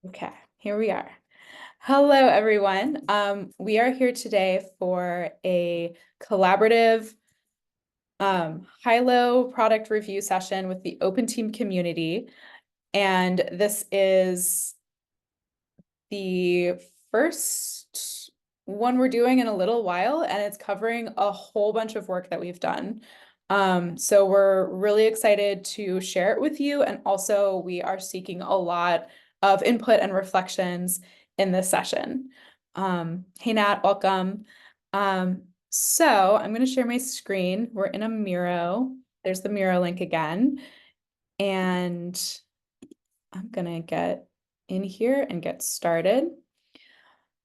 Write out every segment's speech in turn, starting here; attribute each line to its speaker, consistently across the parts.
Speaker 1: Okay, here we are. Hello, everyone. We are here today for a collaborative Hylo product review session with the OpenTEAM community. And this is the first one we're doing in a little while, and it's covering a whole bunch of work that we've done. So we're really excited to share it with you. And also we are seeking a lot of input and reflections in this session. Hey Nat, welcome. So I'm going to share my screen. We're in a Miro. There's the Miro link again. And I'm going to get in here and get started.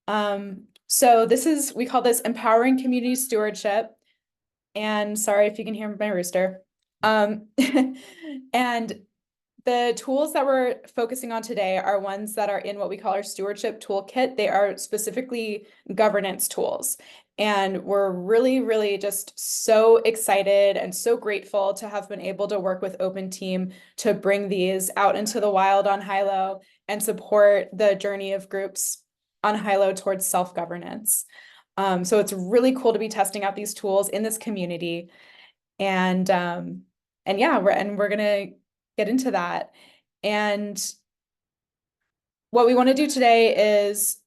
Speaker 1: So we call this Empowering Community Stewardship. And sorry if you can hear my rooster. And the tools that we're focusing on today are ones that are in what we call our Stewardship Toolkit. They are specifically governance tools. And we're really, really just so excited and so grateful to have been able to work with OpenTEAM to bring these out into the wild on Hylo and support the journey of groups on Hylo towards self-governance. So it's really cool to be testing out these tools in this community. And yeah, we're gonna get into that. And what we want to do today is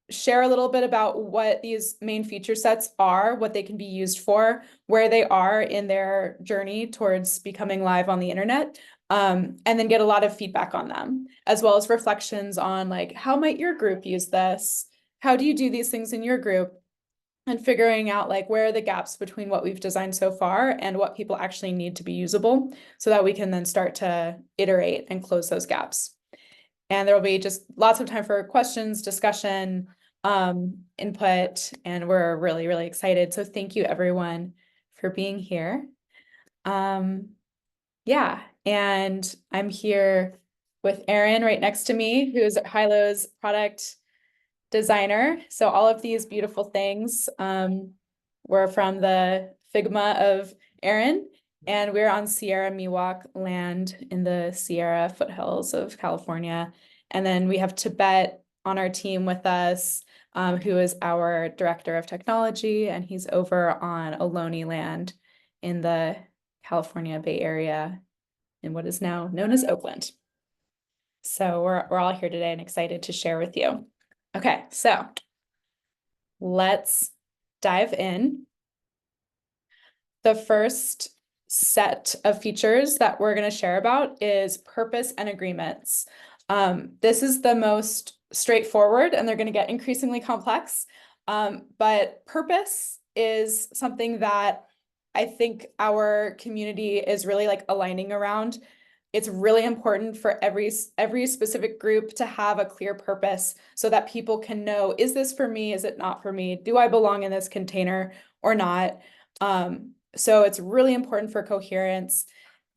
Speaker 1: share a little bit about what these main feature sets are, what they can be used for, where they are in their journey towards becoming live on the internet, and then get a lot of feedback on them, as well as reflections on like, how might your group use this? How do you do these things in your group? And figuring out like where are the gaps between what we've designed so far and what people actually need to be usable so that we can then start to iterate and close those gaps. And there will be just lots of time for questions, discussion, input, and we're really, really excited. So thank you everyone for being here. Yeah, and I'm here with Erin right next to me, who is Hylo's product designer. So all of these beautiful things were from the Figma of Erin, and we're on Sierra Miwok land in the Sierra foothills of California. And then we have Tibet on our team with us, who is our director of technology, and he's over on Ohlone land in the California Bay Area in what is now known as Oakland. So we're all here today and excited to share with you. Okay, so let's dive in. The first set of features that we're going to share about is purpose and agreements. This is the most straightforward, and they're going to get increasingly complex. But purpose is something that I think our community is really like aligning around. It's really important for every specific group to have a clear purpose so that people can know, is this for me? Is it not for me? Do I belong in this container or not? So it's really important for coherence.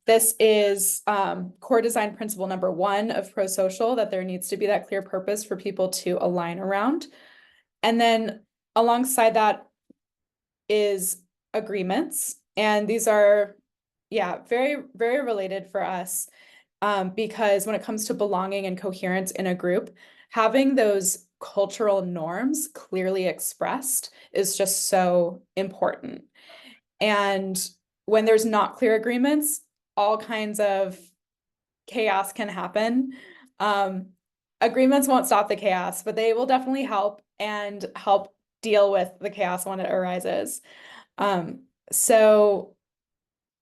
Speaker 1: This is core design principle number 1 of pro-social, that there needs to be that clear purpose for people to align around. And then alongside that is agreements. And these are, yeah, very, very related for us because when it comes to belonging and coherence in a group, having those cultural norms clearly expressed is just so important. And when there's not clear agreements, all kinds of chaos can happen. Agreements won't stop the chaos, but they will definitely help and help deal with the chaos when it arises. So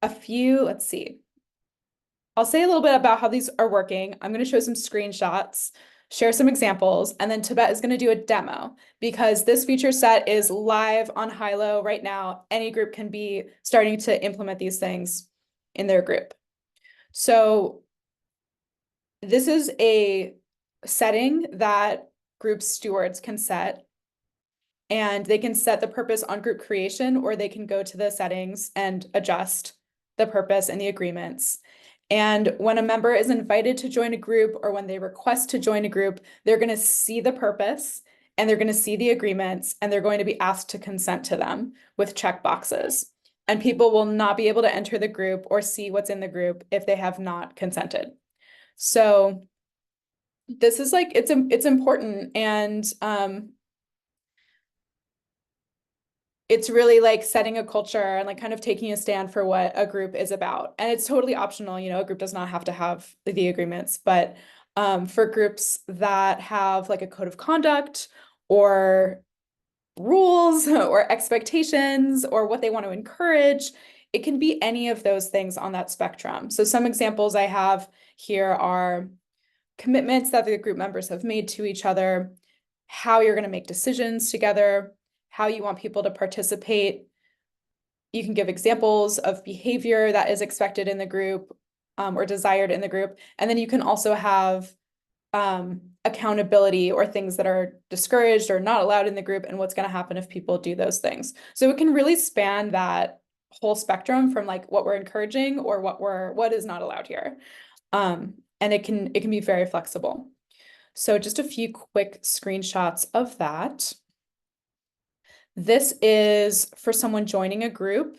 Speaker 1: let's see. I'll say a little bit about how these are working. I'm going to show some screenshots, share some examples, and then Tibet is going to do a demo because this feature set is live on Hylo right now. Any group can be starting to implement these things in their group. So this is a setting that group stewards can set, and they can set the purpose on group creation, or they can go to the settings and adjust the purpose and the agreements. And when a member is invited to join a group or when they request to join a group, they're going to see the purpose and they're going to see the agreements and they're going to be asked to consent to them with checkboxes. And people will not be able to enter the group or see what's in the group if they have not consented. So this is like, it's important, and it's really like setting a culture and like kind of taking a stand for what a group is about. And it's totally optional, you know, a group does not have to have the agreements, but for groups that have like a code of conduct or rules or expectations or what they want to encourage, it can be any of those things on that spectrum. So some examples I have here are commitments that the group members have made to each other, how you're going to make decisions together, how you want people to participate. You can give examples of behavior that is expected in the group or desired in the group. And then you can also have accountability or things that are discouraged or not allowed in the group and what's going to happen if people do those things. So it can really span that whole spectrum from like what we're encouraging or what is not allowed here. And it can be very flexible. So just a few quick screenshots of that. This is for someone joining a group.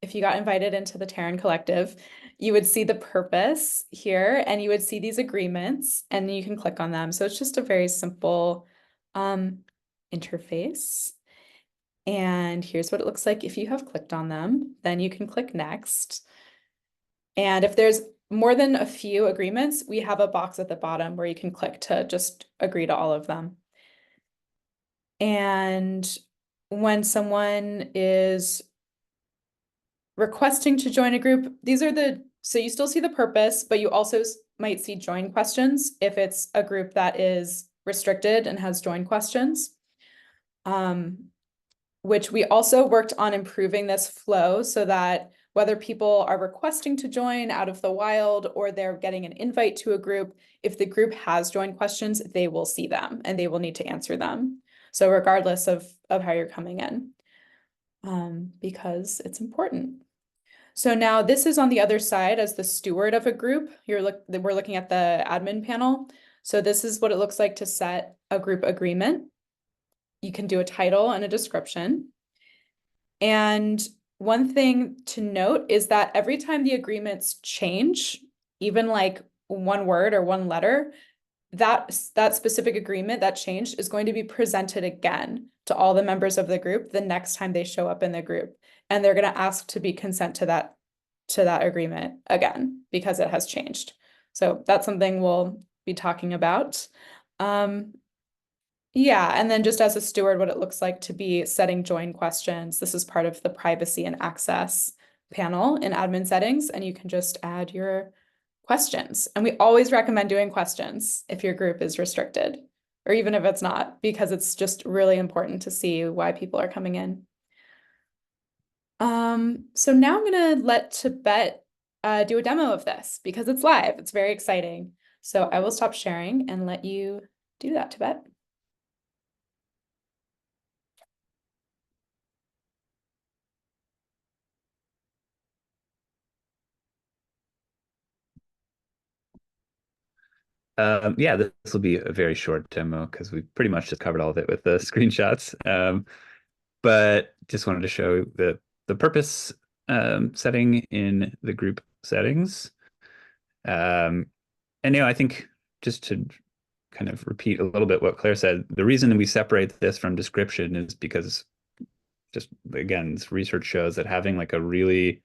Speaker 1: If you got invited into the Terran Collective, you would see the purpose here and you would see these agreements and you can click on them. So it's just a very simple interface. And here's what it looks like if you have clicked on them. Then you can click next. And if there's more than a few agreements, we have a box at the bottom where you can click to just agree to all of them. And when someone is requesting to join a group, so you still see the purpose, but you also might see join questions if it's a group that is restricted and has join questions. Which we also worked on improving this flow so that whether people are requesting to join out of the wild or they're getting an invite to a group, if the group has join questions, they will see them and they will need to answer them. So regardless of how you're coming in, because it's important. So now this is on the other side as the steward of a group. We're looking at the admin panel. So this is what it looks like to set a group agreement. You can do a title and a description. And one thing to note is that every time the agreements change, even like one word or one letter, that specific agreement that changed is going to be presented again to all the members of the group the next time they show up in the group. And they're going to ask to be consent to that agreement again because it has changed. So that's something we'll be talking about. Yeah, and then just as a steward, what it looks like to be setting join questions. This is part of the privacy and access panel in admin settings, and you can just add your questions. And we always recommend doing questions if your group is restricted, or even if it's not, because it's just really important to see why people are coming in. So now I'm gonna let Tibet do a demo of this because it's live. It's very exciting. So I will stop sharing and let you do that, Tibet.
Speaker 2: Yeah, this will be a very short demo because we pretty much just covered all of it with the screenshots. But just wanted to show the purpose setting in the group settings. And I think just to kind of repeat a little bit what Claire said, the reason we separate this from description is because just again, this research shows that having like a really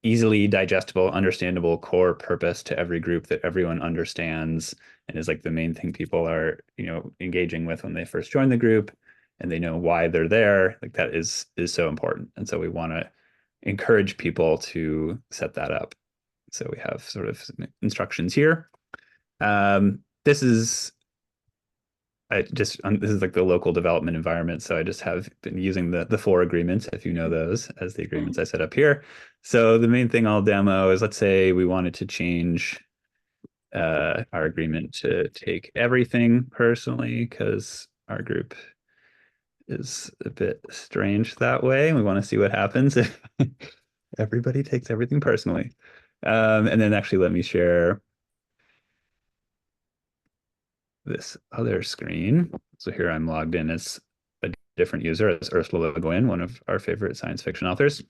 Speaker 2: easily digestible, understandable core purpose to every group that everyone understands and is like the main thing people are, engaging with when they first join the group and they know why they're there. Like that is so important. And so we want to encourage people to set that up. So we have sort of instructions here. This is this is like the local development environment. So I just have been using the 4 agreements, if you know those, as the agreements I set up here. So the main thing I'll demo is, let's say we wanted to change our agreement to take everything personally because our group is a bit strange that way. And we want to see what happens if everybody takes everything personally. And then actually let me share this other screen. So here I'm logged in as a different user, as Ursula Le Guin, one of our favorite science fiction authors.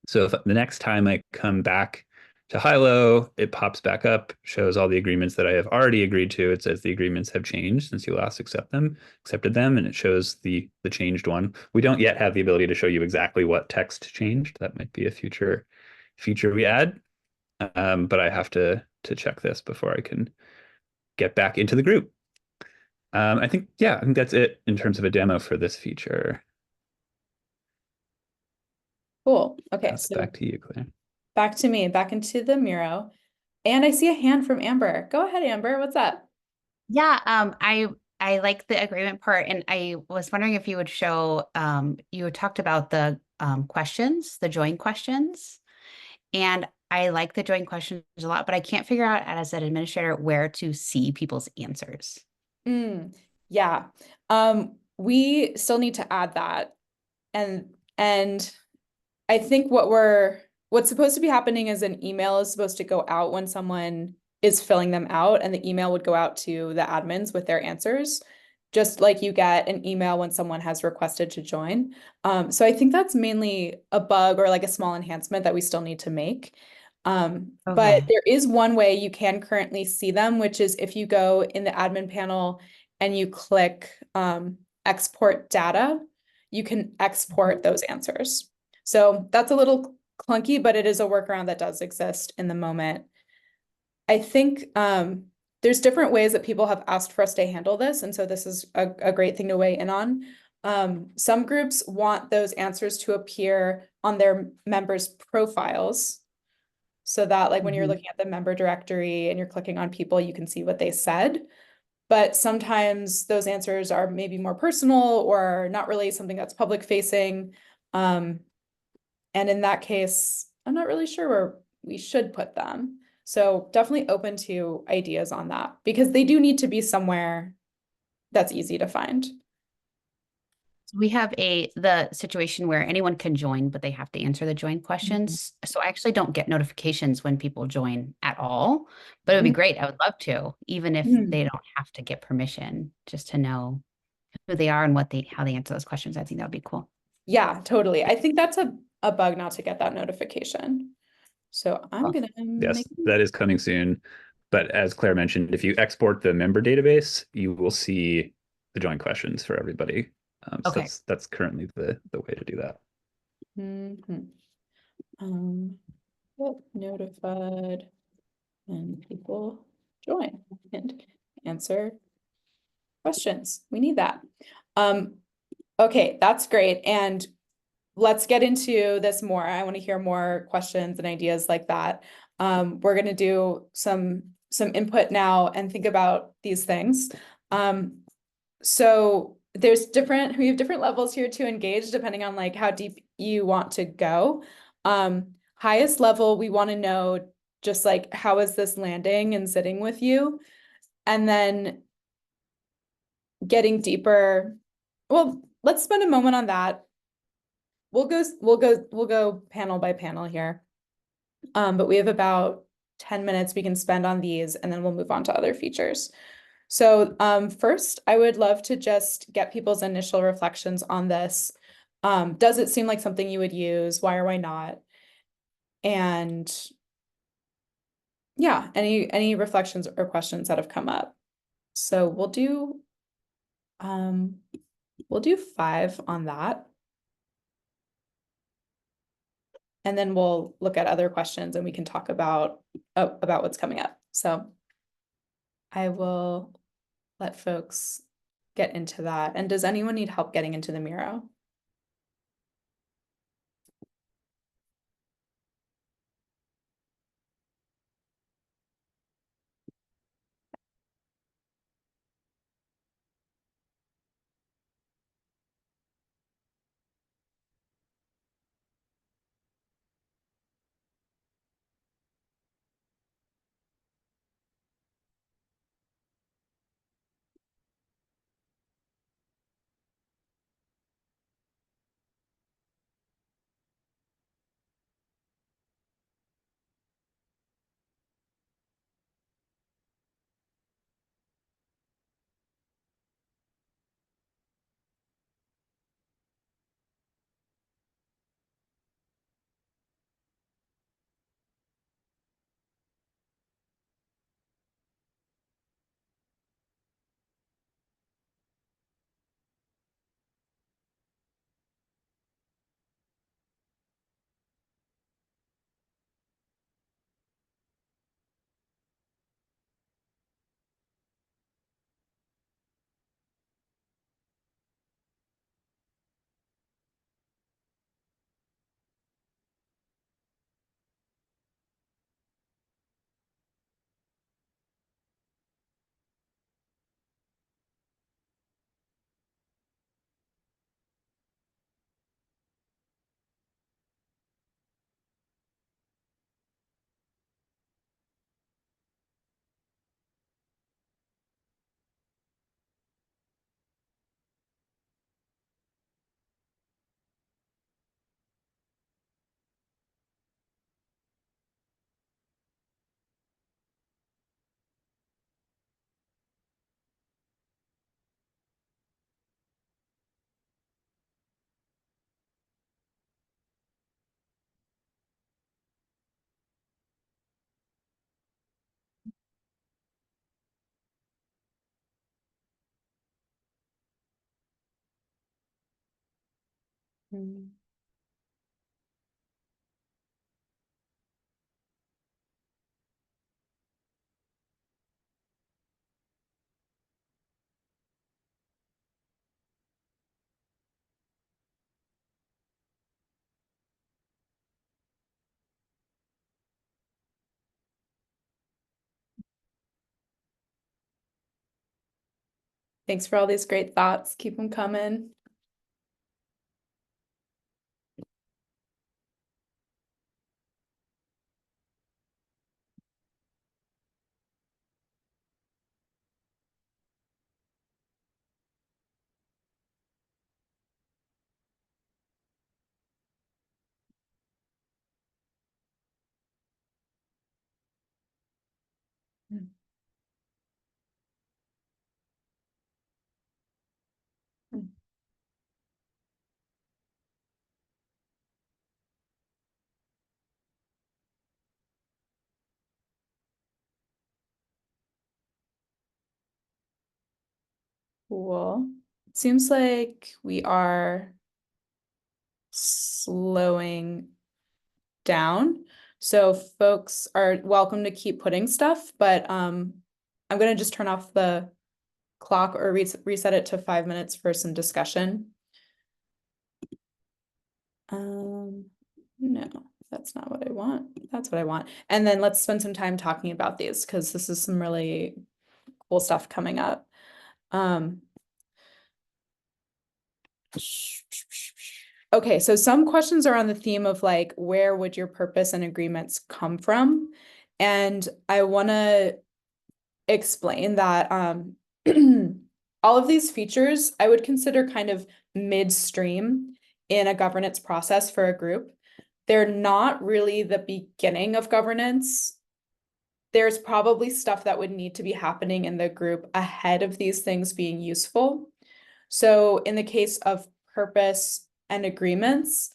Speaker 2: So if the next time I come back to Hylo, it pops back up, shows all the agreements that I have already agreed to. It says the agreements have changed since you last accepted them, and it shows the changed one. We don't yet have the ability to show you exactly what text changed. That might be a future feature we add. But I have to check this before I can get back into the group. I think that's it in terms of a demo for this feature.
Speaker 1: Cool. Okay,
Speaker 2: Pass it
Speaker 1: so
Speaker 2: back to you, Claire.
Speaker 1: back to me, back into the Miro. And I see a hand from Amber. Go ahead, Amber. What's up?
Speaker 3: Yeah, I like the agreement part, and I was wondering if you would show you had talked about the questions, the join questions, and I like the join questions a lot, but I can't figure out as an administrator where to see people's answers.
Speaker 1: Yeah. We still need to add that. And I think what's supposed to be happening is an email is supposed to go out when someone is filling them out, and the email would go out to the admins with their answers, just like you get an email when someone has requested to join. So I think that's mainly a bug or like a small enhancement that we still need to make. But
Speaker 3: Okay.
Speaker 1: there is one way you can currently see them, which is if you go in the admin panel and you click export data, you can export those answers. So that's a little clunky, but it is a workaround that does exist in the moment. I think there's different ways that people have asked for us to handle this, and so this is a great thing to weigh in on. Some groups want those answers to appear on their members' profiles, so that like when you're looking at the member directory and you're clicking on people, you can see what they said. But sometimes those answers are maybe more personal or not really something that's public facing. And in that case, I'm not really sure where we should put them. So definitely open to ideas on that because they do need to be somewhere that's easy to find.
Speaker 3: We have the situation where anyone can join, but they have to answer the join questions. So I actually don't get notifications when people join at all, but it would be great. I would love to, even if
Speaker 1: Mhm.
Speaker 3: they don't have to get permission, just to know who they are and how they answer those questions. I think that would be cool.
Speaker 1: Yeah, totally. I think that's a bug not to get that notification. So I'm
Speaker 3: Cool.
Speaker 1: gonna
Speaker 2: Yes,
Speaker 1: make.
Speaker 2: that is coming soon. But as Claire mentioned, if you export the member database, you will see the join questions for everybody. So
Speaker 3: Okay.
Speaker 2: that's currently the way to do that.
Speaker 1: Mhm. Get notified when people join and answer questions. We need that. Okay, that's great. And let's get into this more. I want to hear more questions and ideas like that. We're going to do some input now and think about these things. So we have different levels here to engage depending on like how deep you want to go. Highest level, we want to know just like how is this landing and sitting with you? And then getting deeper. Well, let's spend a moment on that. We'll go panel by panel here. But we have about 10 minutes we can spend on these and then we'll move on to other features. So first, I would love to just get people's initial reflections on this. Does it seem like something you would use? Why or why not? And yeah, any reflections or questions that have come up. So we'll do 5 on that. And then we'll look at other questions and we can talk about what's coming up. So I will let folks get into that. And does anyone need help getting into the Miro? Thanks for all these great thoughts. Keep them coming. Cool. It seems like we are slowing down. So folks are welcome to keep putting stuff, but I'm gonna just turn off the clock or reset it to 5 minutes for some discussion. No, that's not what I want. That's what I want. And then let's spend some time talking about these because this is some really cool stuff coming up. Okay, so some questions are on the theme of like, where would your purpose and agreements come from? And I want to explain that all of these features I would consider kind of midstream in a governance process for a group. They're not really the beginning of governance. There's probably stuff that would need to be happening in the group ahead of these things being useful. So in the case of purpose and agreements,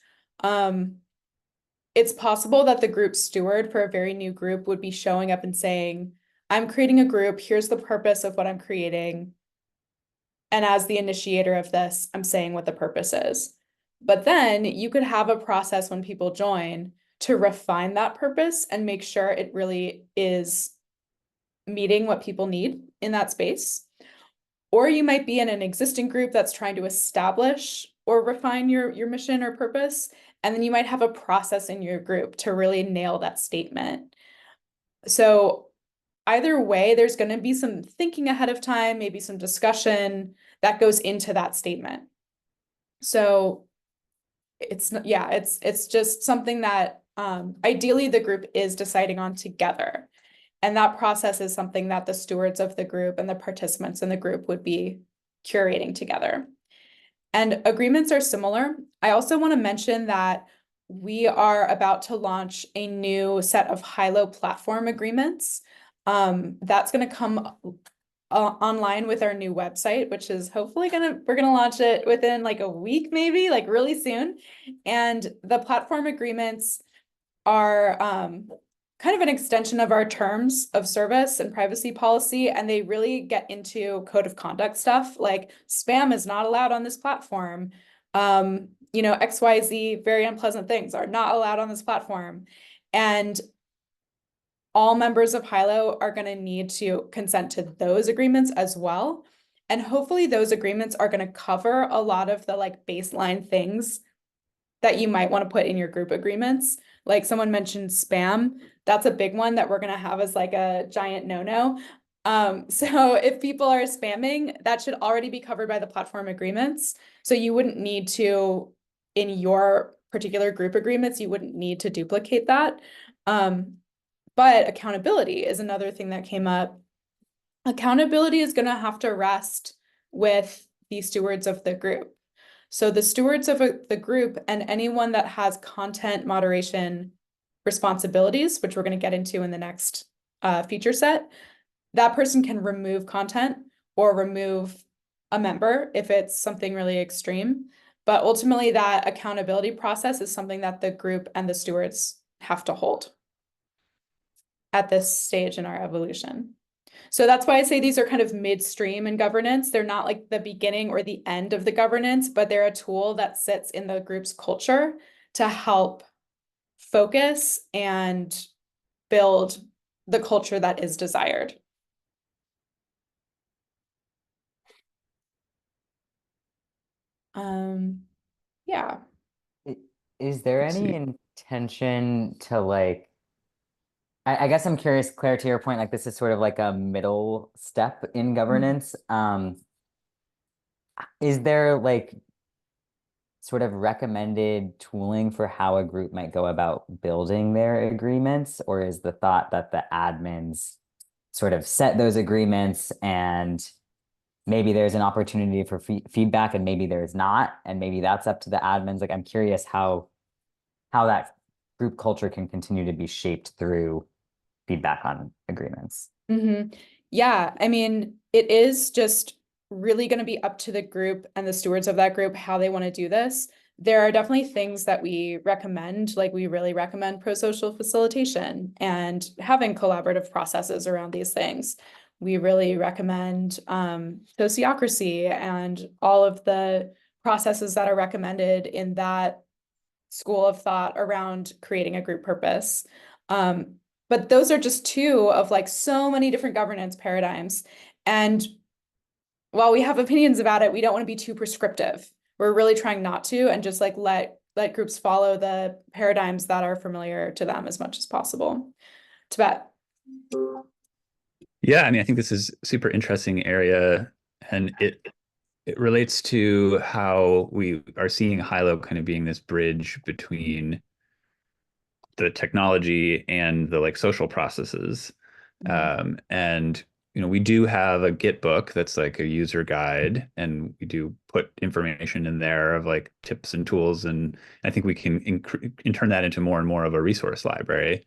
Speaker 1: it's possible that the group steward for a very new group would be showing up and saying, I'm creating a group, here's the purpose of what I'm creating. And as the initiator of this, I'm saying what the purpose is. But then you could have a process when people join to refine that purpose and make sure it really is meeting what people need in that space. Or you might be in an existing group that's trying to establish or refine your mission or purpose. And then you might have a process in your group to really nail that statement. So either way, there's going to be some thinking ahead of time, maybe some discussion that goes into that statement. So it's not, yeah, it's just something that ideally the group is deciding on together. And that process is something that the stewards of the group and the participants in the group would be curating together. And agreements are similar. I also want to mention that we are about to launch a new set of Hylo platform agreements. That's going to come online with our new website, which is hopefully we're gonna launch it within like a week, maybe like really soon. And the platform agreements are kind of an extension of our terms of service and privacy policy, and they really get into code of conduct stuff like spam is not allowed on this platform. XYZ very unpleasant things are not allowed on this platform. And all members of Hylo are going to need to consent to those agreements as well. And hopefully those agreements are going to cover a lot of the like baseline things that you might want to put in your group agreements. Like someone mentioned spam, that's a big one that we're going to have as like a giant no-no. So if people are spamming, that should already be covered by the platform agreements. So you wouldn't need to, in your particular group agreements, you wouldn't need to duplicate that. But accountability is another thing that came up. Accountability is going to have to rest with the stewards of the group. So the stewards of the group and anyone that has content moderation responsibilities, which we're going to get into in the next feature set, that person can remove content or remove a member if it's something really extreme. But ultimately, that accountability process is something that the group and the stewards have to hold at this stage in our evolution. So that's why I say these are kind of midstream in governance. They're not like the beginning or the end of the governance, but they're a tool that sits in the group's culture to help focus and build the culture that is desired. Yeah.
Speaker 4: Is there
Speaker 2: Let's
Speaker 4: any
Speaker 2: see.
Speaker 4: intention to like, I guess I'm curious, Claire, to your point, like this is sort of like a middle step in governance. Is there like sort of recommended tooling for how a group might go about building their agreements? Or is the thought that the admins sort of set those agreements and maybe there's an opportunity for feedback and maybe there's not, and maybe that's up to the admins? Like, I'm curious how that group culture can continue to be shaped through feedback on agreements.
Speaker 1: Yeah, I mean, it is just really going to be up to the group and the stewards of that group how they want to do this. There are definitely things that we recommend, like we really recommend pro-social facilitation and having collaborative processes around these things. We really recommend sociocracy and all of the processes that are recommended in that school of thought around creating a group purpose. But those are just two of like so many different governance paradigms. And while we have opinions about it, we don't want to be too prescriptive. We're really trying not to, and just like let groups follow the paradigms that are familiar to them as much as possible. Tibet.
Speaker 2: Yeah, I mean, I think this is a super interesting area, and it relates to how we are seeing Hylo kind of being this bridge between the technology and the like social processes. And we do have a Git book that's like a user guide, and we do put information in there of like tips and tools, and I think we can turn that into more and more of a resource library.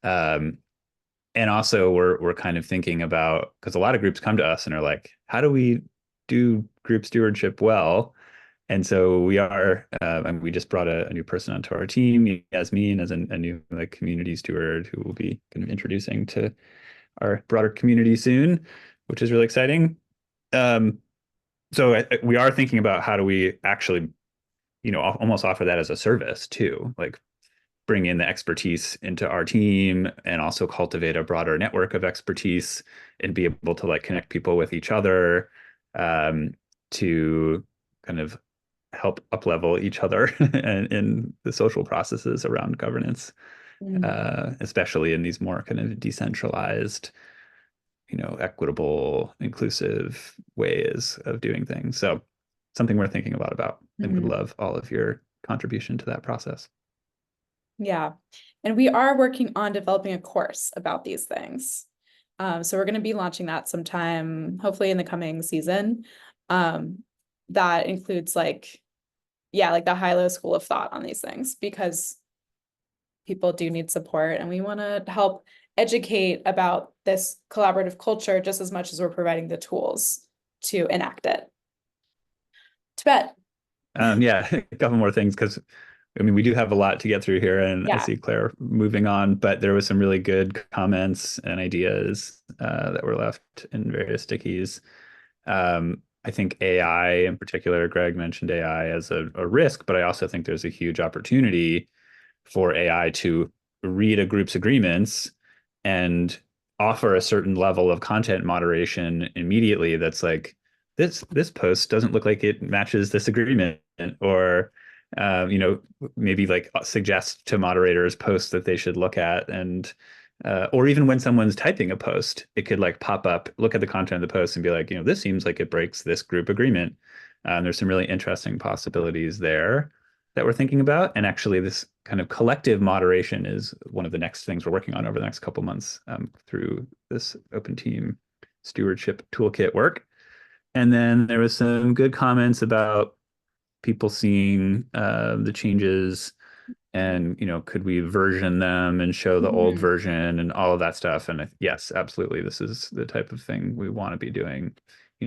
Speaker 2: And also we're kind of thinking about, because a lot of groups come to us and are like, how do we do group stewardship well? And so we are, and we just brought a new person onto our team, Yasmin, as a new like community steward who will be kind of introducing to our broader community soon, which is really exciting. So we are thinking about how do we actually, almost offer that as a service too, like bring in the expertise into our team and also cultivate a broader network of expertise and be able to like connect people with each other, to kind of help up-level each other in the social processes around governance, especially in these more kind of decentralized, equitable, inclusive ways of doing things. So something we're thinking a lot about, and would love all of your contribution to that process.
Speaker 1: Yeah, and we are working on developing a course about these things. So we're going to be launching that sometime, hopefully in the coming season. That includes like the Hylo School of Thought on these things, because people do need support, and we want to help educate about this collaborative culture just as much as we're providing the tools to enact it. Tibet.
Speaker 2: Yeah, a couple more things, because I mean, we do have a lot to get through here, and I see Claire moving on, but there was some really good comments and ideas that were left in various stickies. I think AI in particular, Greg mentioned AI as a risk, but I also think there's a huge opportunity for AI to read a group's agreements and offer a certain level of content moderation immediately. That's like, this post doesn't look like it matches this agreement, or maybe like suggest to moderators posts that they should look at, and or even when someone's typing a post, it could like pop up, look at the content of the post and be like, this seems like it breaks this group agreement. There's some really interesting possibilities there that we're thinking about. And actually this kind of collective moderation is one of the next things we're working on over the next couple months, through this OpenTEAM Stewardship Toolkit work. And then there was some good comments about people seeing the changes, and could we version them and show the old version and all of that stuff. And yes, absolutely, this is the type of thing we want to be doing.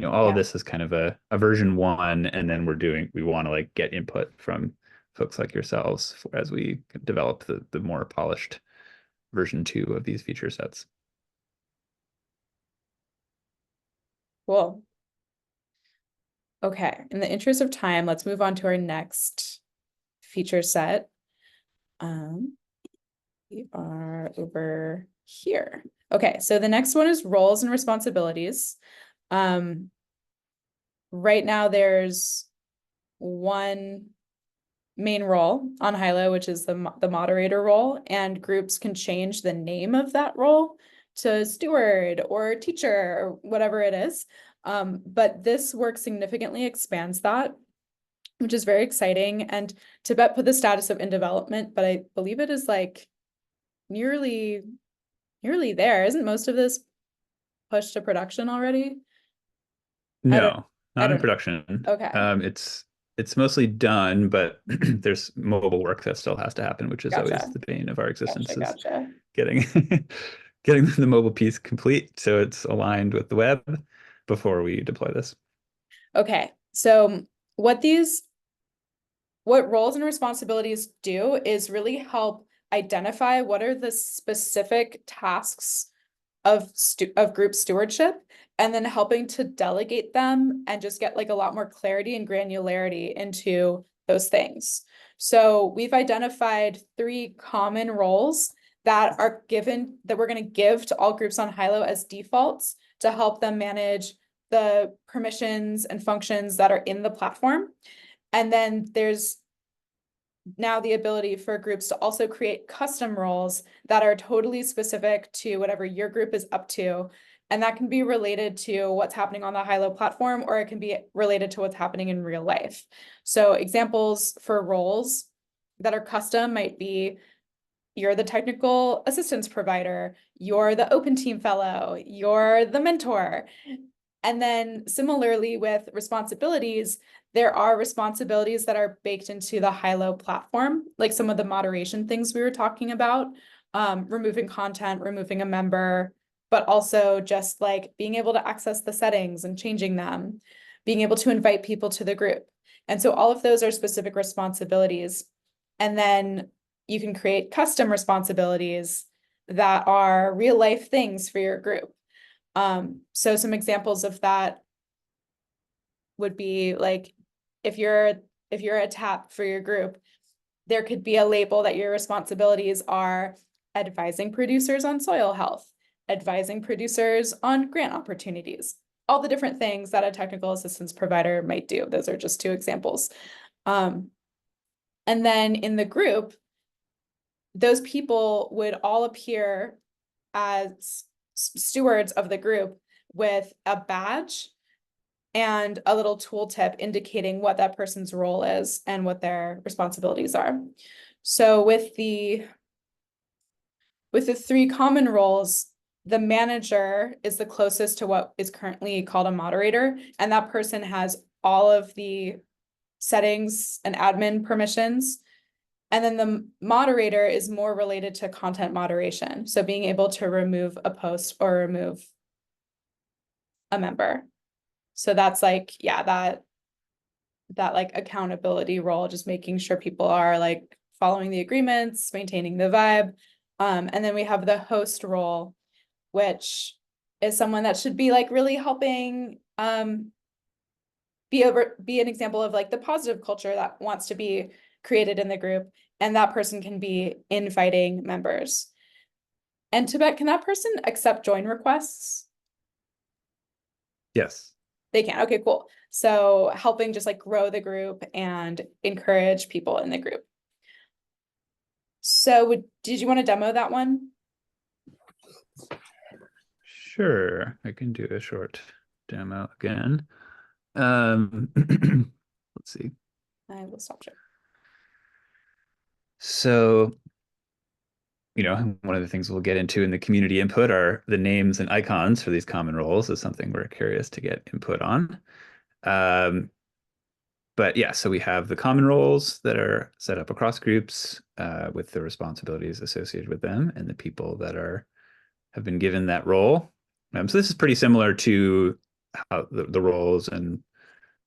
Speaker 2: All of this is kind of a version 1, and then we want to like get input from folks like yourselves as we develop the more polished version 2 of these feature sets.
Speaker 1: Cool. Okay, in the interest of time, let's move on to our next feature set. We are over here. Okay, so the next one is roles and responsibilities. Right now there's one main role on Hylo, which is the moderator role, and groups can change the name of that role to steward or teacher or whatever it is. But this work significantly expands that, which is very exciting. And Tibet put the status of in development, but I believe it is like nearly there. Isn't most of this pushed to production already?
Speaker 2: No,
Speaker 1: I
Speaker 2: not in
Speaker 1: don't know.
Speaker 2: production.
Speaker 1: Okay.
Speaker 2: It's mostly done, but there's mobile work that still has to happen, which is always
Speaker 1: Gotcha.
Speaker 2: the bane of our existence, is
Speaker 1: Gotcha.
Speaker 2: getting getting the mobile piece complete so it's aligned with the web before we deploy this.
Speaker 1: Okay, so what roles and responsibilities do is really help identify what are the specific tasks of group stewardship, and then helping to delegate them and just get like a lot more clarity and granularity into those things. So we've identified 3 common roles that are given, that we're going to give to all groups on Hylo as defaults to help them manage the permissions and functions that are in the platform. And then there's now the ability for groups to also create custom roles that are totally specific to whatever your group is up to. And that can be related to what's happening on the Hylo platform, or it can be related to what's happening in real life. So examples for roles that are custom might be, you're the technical assistance provider, you're the OpenTEAM fellow, you're the mentor. And then similarly with responsibilities, there are responsibilities that are baked into the Hylo platform, like some of the moderation things we were talking about, removing content, removing a member, but also just like being able to access the settings and changing them, being able to invite people to the group. And so all of those are specific responsibilities. And then you can create custom responsibilities that are real life things for your group. So some examples of that would be like, if you're a TAP for your group, there could be a label that your responsibilities are advising producers on soil health, advising producers on grant opportunities, all the different things that a technical assistance provider might do. Those are just 2 examples. And then in the group, those people would all appear as stewards of the group with a badge and a little tooltip indicating what that person's role is and what their responsibilities are. So with the 3 common roles, the manager is the closest to what is currently called a moderator, and that person has all of the settings and admin permissions. And then the moderator is more related to content moderation. So being able to remove a post or remove a member. So that's like, yeah, that like accountability role, just making sure people are like following the agreements, maintaining the vibe. And then we have the host role, which is someone that should be like really helping be an example of like the positive culture that wants to be created in the group. And that person can be inviting members. And Tibet, can that person accept join requests?
Speaker 2: Yes.
Speaker 1: They can. Okay, cool. So helping just like grow the group and encourage people in the group. So did you want to demo that one?
Speaker 2: Sure, I can do a short demo again. Let's see.
Speaker 1: I will stop sharing.
Speaker 2: So, one of the things we'll get into in the community input are the names and icons for these common roles, is something we're curious to get input on. But yeah, so we have the common roles that are set up across groups with the responsibilities associated with them and the people that have been given that role. So this is pretty similar to how the roles and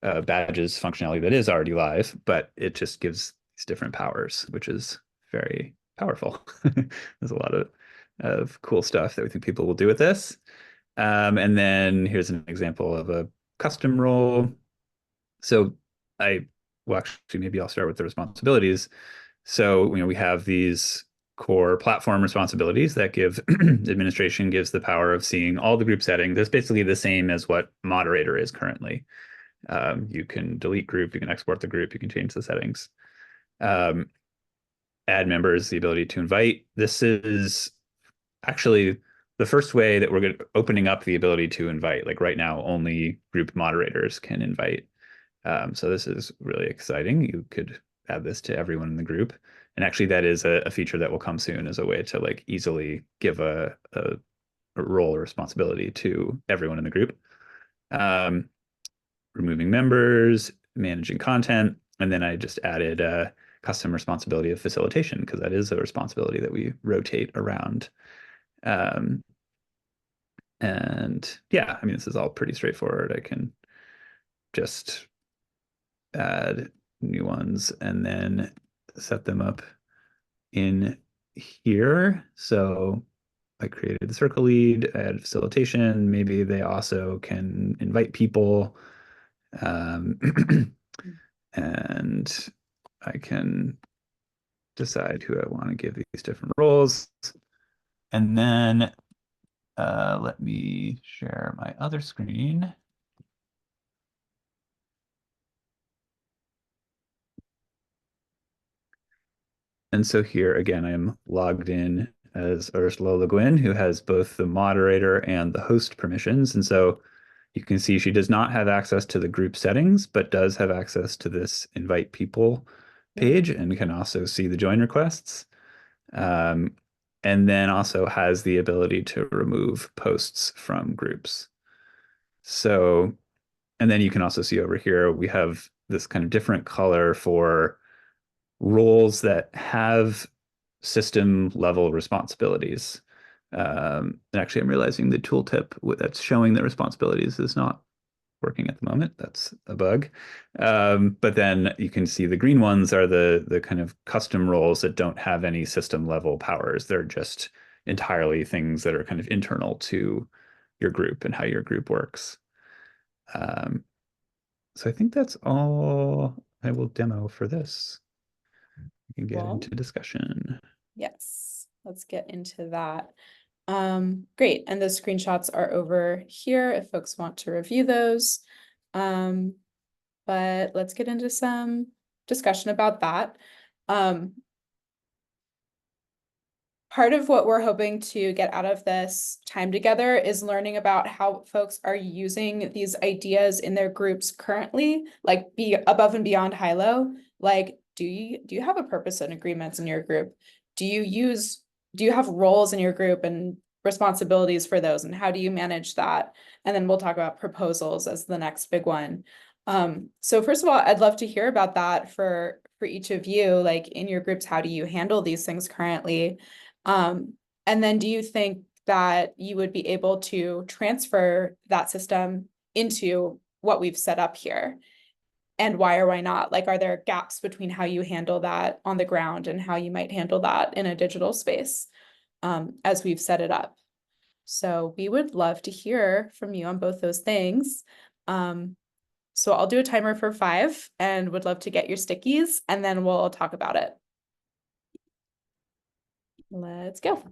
Speaker 2: badges functionality that is already live, but it just gives these different powers, which is very powerful. There's a lot of cool stuff that we think people will do with this. And then here's an example of a custom role. So well, actually, maybe I'll start with the responsibilities. So, we have these core platform responsibilities that give administration gives the power of seeing all the group settings. That's basically the same as what moderator is currently. You can delete group, you can export the group, you can change the settings. Add members, the ability to invite. This is actually the first way that we're opening up the ability to invite. Like right now, only group moderators can invite. So this is really exciting. You could add this to everyone in the group. And actually, that is a feature that will come soon as a way to like easily give a role or responsibility to everyone in the group. Removing members, managing content, and then I just added a custom responsibility of facilitation because that is a responsibility that we rotate around. And yeah, I mean, this is all pretty straightforward. I can just add new ones and then set them up in here. So I created the circle lead, I added facilitation. Maybe they also can invite people. And I can decide who I want to give these different roles. And then let me share my other screen. And so here again, I'm logged in as Ursula Le Guin, who has both the moderator and the host permissions. And so you can see she does not have access to the group settings, but does have access to this invite people page and can also see the join requests. And then also has the ability to remove posts from groups. So, and then you can also see over here, we have this kind of different color for roles that have system level responsibilities. And actually, I'm realizing the tooltip that's showing the responsibilities is not working at the moment. That's a bug. But then you can see the green ones are the kind of custom roles that don't have any system level powers. They're just entirely things that are kind of internal to your group and how your group works. So I think that's all I will demo for this. We can get into discussion.
Speaker 1: Yes, let's get into that. Great, and the screenshots are over here if folks want to review those. But let's get into some discussion about that. Part of what we're hoping to get out of this time together is learning about how folks are using these ideas in their groups currently, like be above and beyond Hylo. Like, do you have a purpose and agreements in your group? Do you have roles in your group and responsibilities for those, and how do you manage that? And then we'll talk about proposals as the next big one. So first of all, I'd love to hear about that for each of you, like in your groups, how do you handle these things currently? And then do you think that you would be able to transfer that system into what we've set up here? And why or why not? Like, are there gaps between how you handle that on the ground and how you might handle that in a digital space, as we've set it up? So we would love to hear from you on both those things. So I'll do a timer for 5 and would love to get your stickies, and then we'll talk about it. Let's go.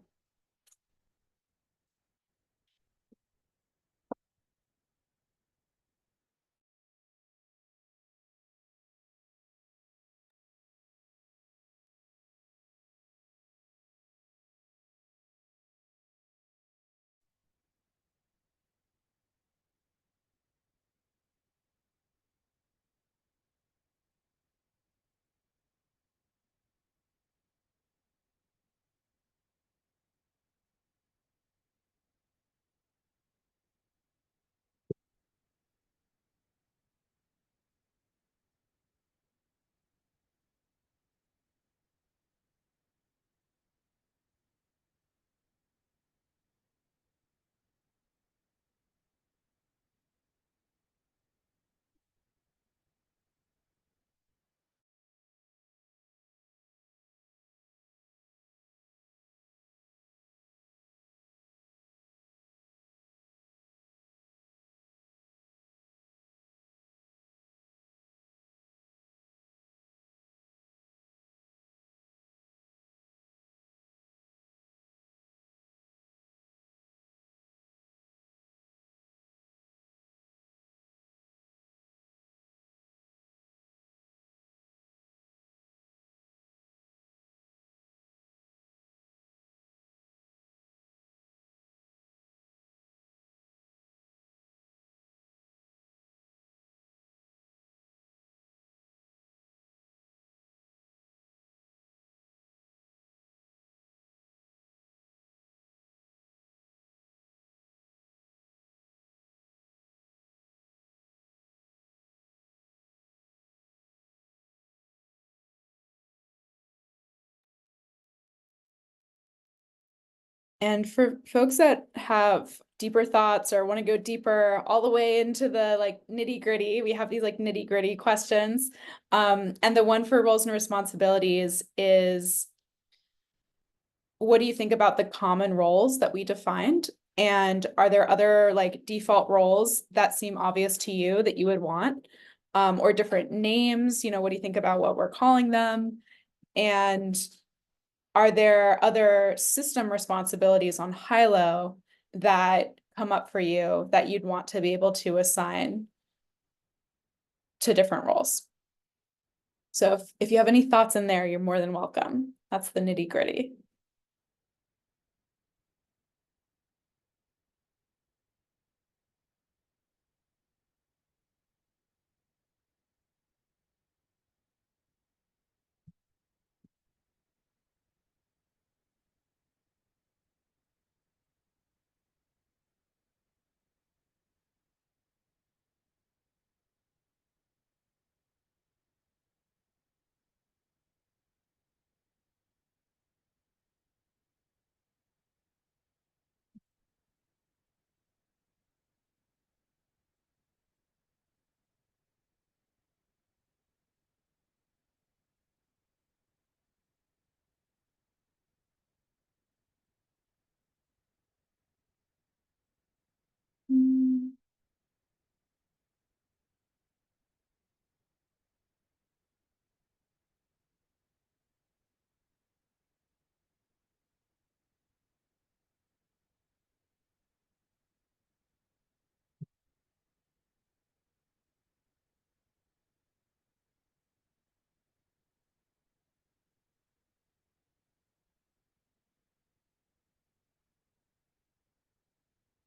Speaker 1: And for folks that have deeper thoughts or want to go deeper all the way into the like nitty gritty, we have these like nitty gritty questions. And the one for roles and responsibilities is, what do you think about the common roles that we defined? And are there other like default roles that seem obvious to you that you would want? Or different names, what do you think about what we're calling them? And are there other system responsibilities on Hylo that come up for you that you'd want to be able to assign to different roles? So if you have any thoughts in there, you're more than welcome. That's the nitty gritty.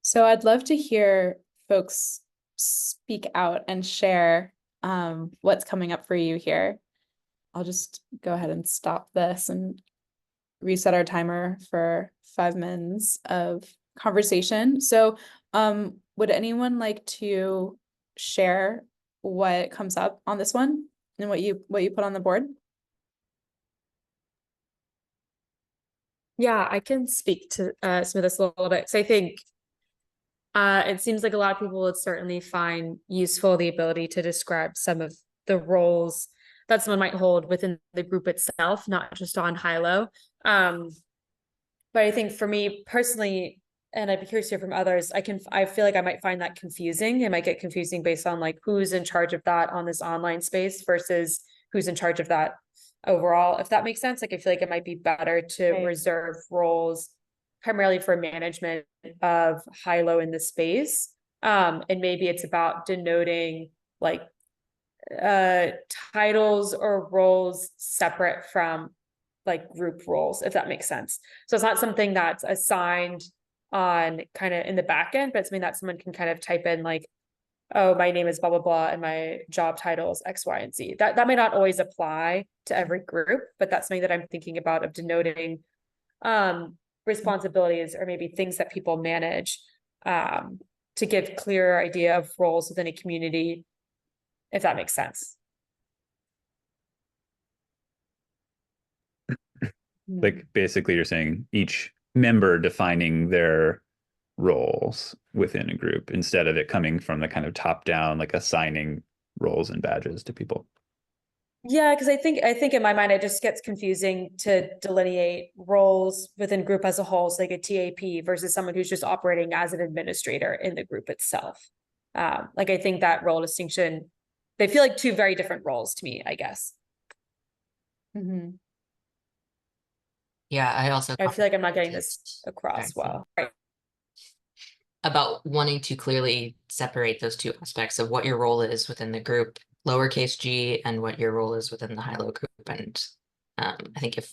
Speaker 1: So I'd love to hear folks speak out and share what's coming up for you here. I'll just go ahead and stop this and reset our timer for 5 minutes of conversation. So would anyone like to share what comes up on this one and what you put on the board?
Speaker 5: Yeah, I can speak to some of this a little bit. So I think it seems like a lot of people would certainly find useful the ability to describe some of the roles that someone might hold within the group itself, not just on Hylo. But I think for me personally, and I'd be curious to hear from others, I feel like I might find that confusing. It might get confusing based on like who's in charge of that on this online space versus who's in charge of that overall, if that makes sense. Like I feel like it might be better to reserve roles primarily for management of Hylo in the space. And maybe it's about denoting like titles or roles separate from like group roles, if that makes sense. So it's not something that's assigned on kind of in the back end, but it's something that someone can kind of type in like, oh, my name is blah, blah, blah, and my job title is X, Y, and Z. That may not always apply to every group, but that's something that I'm thinking about of denoting responsibilities or maybe things that people manage to give clearer idea of roles within a community, if that makes sense.
Speaker 2: Like basically you're saying each member defining their roles within a group instead of it coming from the kind of top down, like assigning roles and badges to people.
Speaker 5: Yeah, because I think in my mind it just gets confusing to delineate roles within group as a whole, so like a TAP versus someone who's just operating as an administrator in the group itself. Like I think that role distinction, they feel like two very different roles to me, I guess.
Speaker 1: Mm-hmm.
Speaker 6: Yeah, I
Speaker 5: feel like I'm not getting this across well. Right.
Speaker 6: About wanting to clearly separate those two aspects of what your role is within the group, lowercase g, and what your role is within the Hylo group. And I think if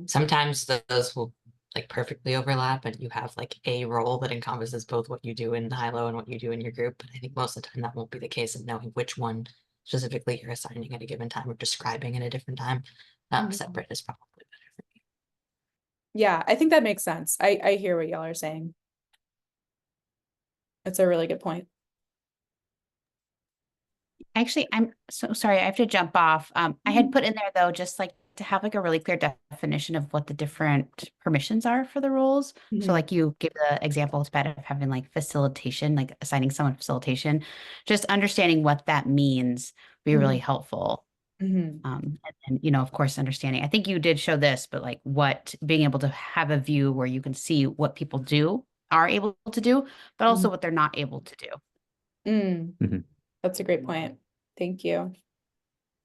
Speaker 6: sometimes those will like perfectly overlap and you have like a role that encompasses both what you do in Hylo and what you do in your group. But I think most of the time that won't be the case, and knowing which one specifically you're assigning at a given time or describing at a different time separate is probably better for me.
Speaker 1: Yeah, I think that makes sense. I hear what y'all are saying. That's a really good point.
Speaker 3: Actually, I'm so sorry, I have to jump off. I had put in there though, just like to have like a really clear definition of what the different permissions are for the roles. So
Speaker 1: Mhm.
Speaker 3: like you give the example, Pat, of having like facilitation, like assigning someone facilitation, just understanding what that means would be really helpful.
Speaker 1: Mhm.
Speaker 3: And then, of course, understanding. I think you did show this, but like what being able to have a view where you can see what people are able to do, but also what they're not able to do.
Speaker 1: Mm. That's a great point. Thank you.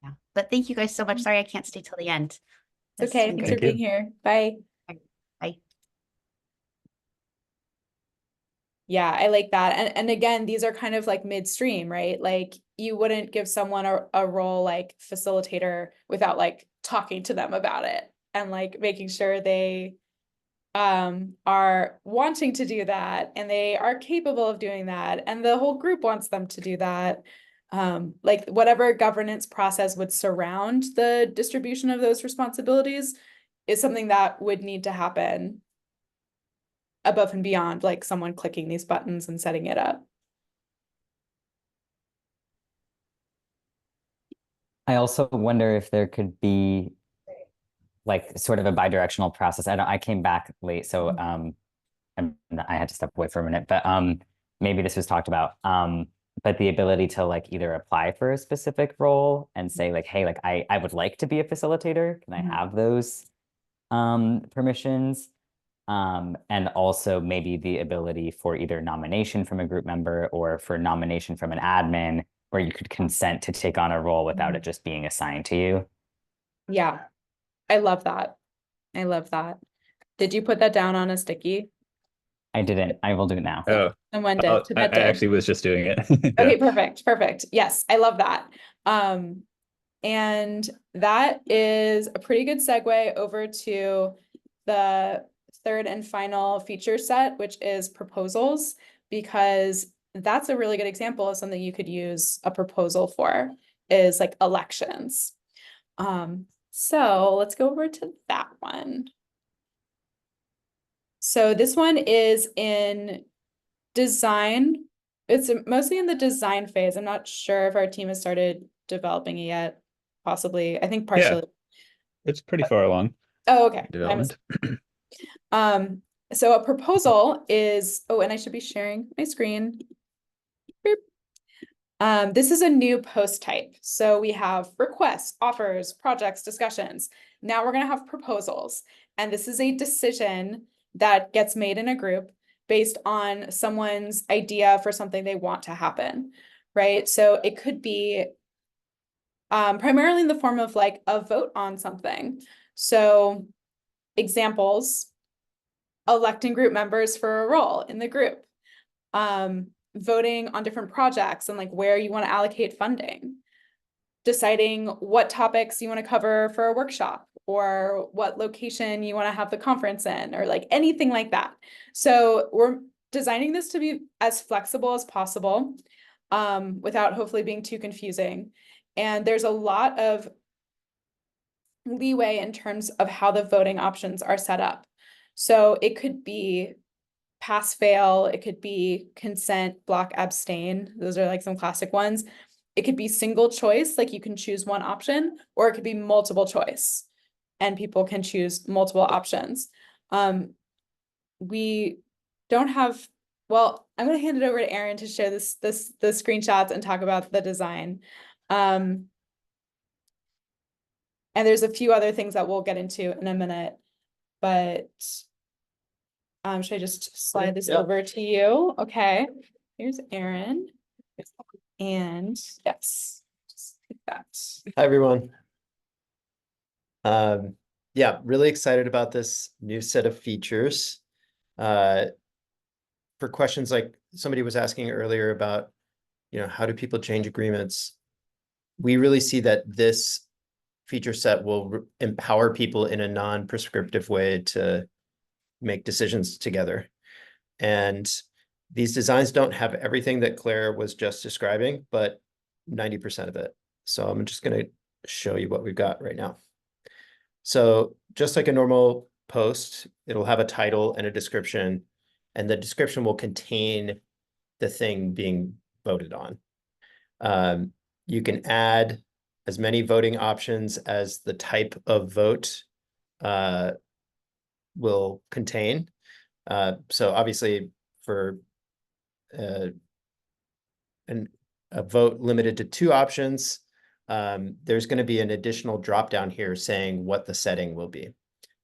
Speaker 3: Yeah. But thank you guys so much. Sorry, I can't stay till the end.
Speaker 1: It's
Speaker 3: This has
Speaker 1: okay.
Speaker 3: been
Speaker 1: Thanks for
Speaker 3: great.
Speaker 1: being here. Bye.
Speaker 3: Bye.
Speaker 1: Yeah, I like that. And again, these are kind of like midstream, right? Like you wouldn't give someone a role like facilitator without like talking to them about it and like making sure they are wanting to do that and they are capable of doing that and the whole group wants them to do that. Like whatever governance process would surround the distribution of those responsibilities is something that would need to happen above and beyond like someone clicking these buttons and setting it up.
Speaker 4: I also wonder if there could be like sort of a bidirectional process. I came back late, so I had to step away for a minute, but maybe this was talked about. But the ability to like either apply for a specific role and say like, hey, like I would like to be a facilitator. Can I have those permissions? And also maybe the ability for either nomination from a group member or for nomination from an admin, where you could consent to take on a role without it just being assigned to you.
Speaker 1: Yeah, I love that. I love that. Did you put that down on a sticky?
Speaker 4: I didn't. I will do it now.
Speaker 2: Oh,
Speaker 1: Someone
Speaker 2: oh,
Speaker 1: did.
Speaker 2: I
Speaker 1: That did.
Speaker 2: actually was just doing it.
Speaker 1: Okay, perfect. Perfect. Yes, I love that. And that is a pretty good segue over to the third and final feature set, which is proposals, because that's a really good example of something you could use a proposal for, is like elections. So let's go over to that one. So this one is in design. It's mostly in the design phase. I'm not sure if our team has started developing it yet. Possibly, I think
Speaker 2: Yeah,
Speaker 1: partially.
Speaker 2: it's pretty far along
Speaker 1: Oh, okay.
Speaker 2: development.
Speaker 1: So a proposal is, oh, and I should be sharing my screen. This is a new post type. So we have requests, offers, projects, discussions. Now we're going to have proposals. And this is a decision that gets made in a group based on someone's idea for something they want to happen, right? So it could be primarily in the form of like a vote on something. So examples, electing group members for a role in the group, voting on different projects and like where you want to allocate funding, deciding what topics you want to cover for a workshop or what location you want to have the conference in or like anything like that. So we're designing this to be as flexible as possible without hopefully being too confusing. And there's a lot of leeway in terms of how the voting options are set up. So it could be pass fail, it could be consent, block, abstain. Those are like some classic ones. It could be single choice, like you can choose one option, or it could be multiple choice and people can choose multiple options. We don't have, well, I'm going to hand it over to Erin to show the screenshots and talk about the design. And there's a few other things that we'll get into in a minute, but should I just slide this over to you? Okay, here's Erin. And yes, just like that.
Speaker 7: Hi, everyone. Yeah, really excited about this new set of features. For questions like somebody was asking earlier about, how do people change agreements? We really see that this feature set will empower people in a non-prescriptive way to make decisions together. And these designs don't have everything that Claire was just describing, but 90% of it. So I'm just going to show you what we've got right now. So just like a normal post, it'll have a title and a description, and the description will contain the thing being voted on. You can add as many voting options as the type of vote will contain. So obviously for a vote limited to 2 options, there's going to be an additional drop down here saying what the setting will be.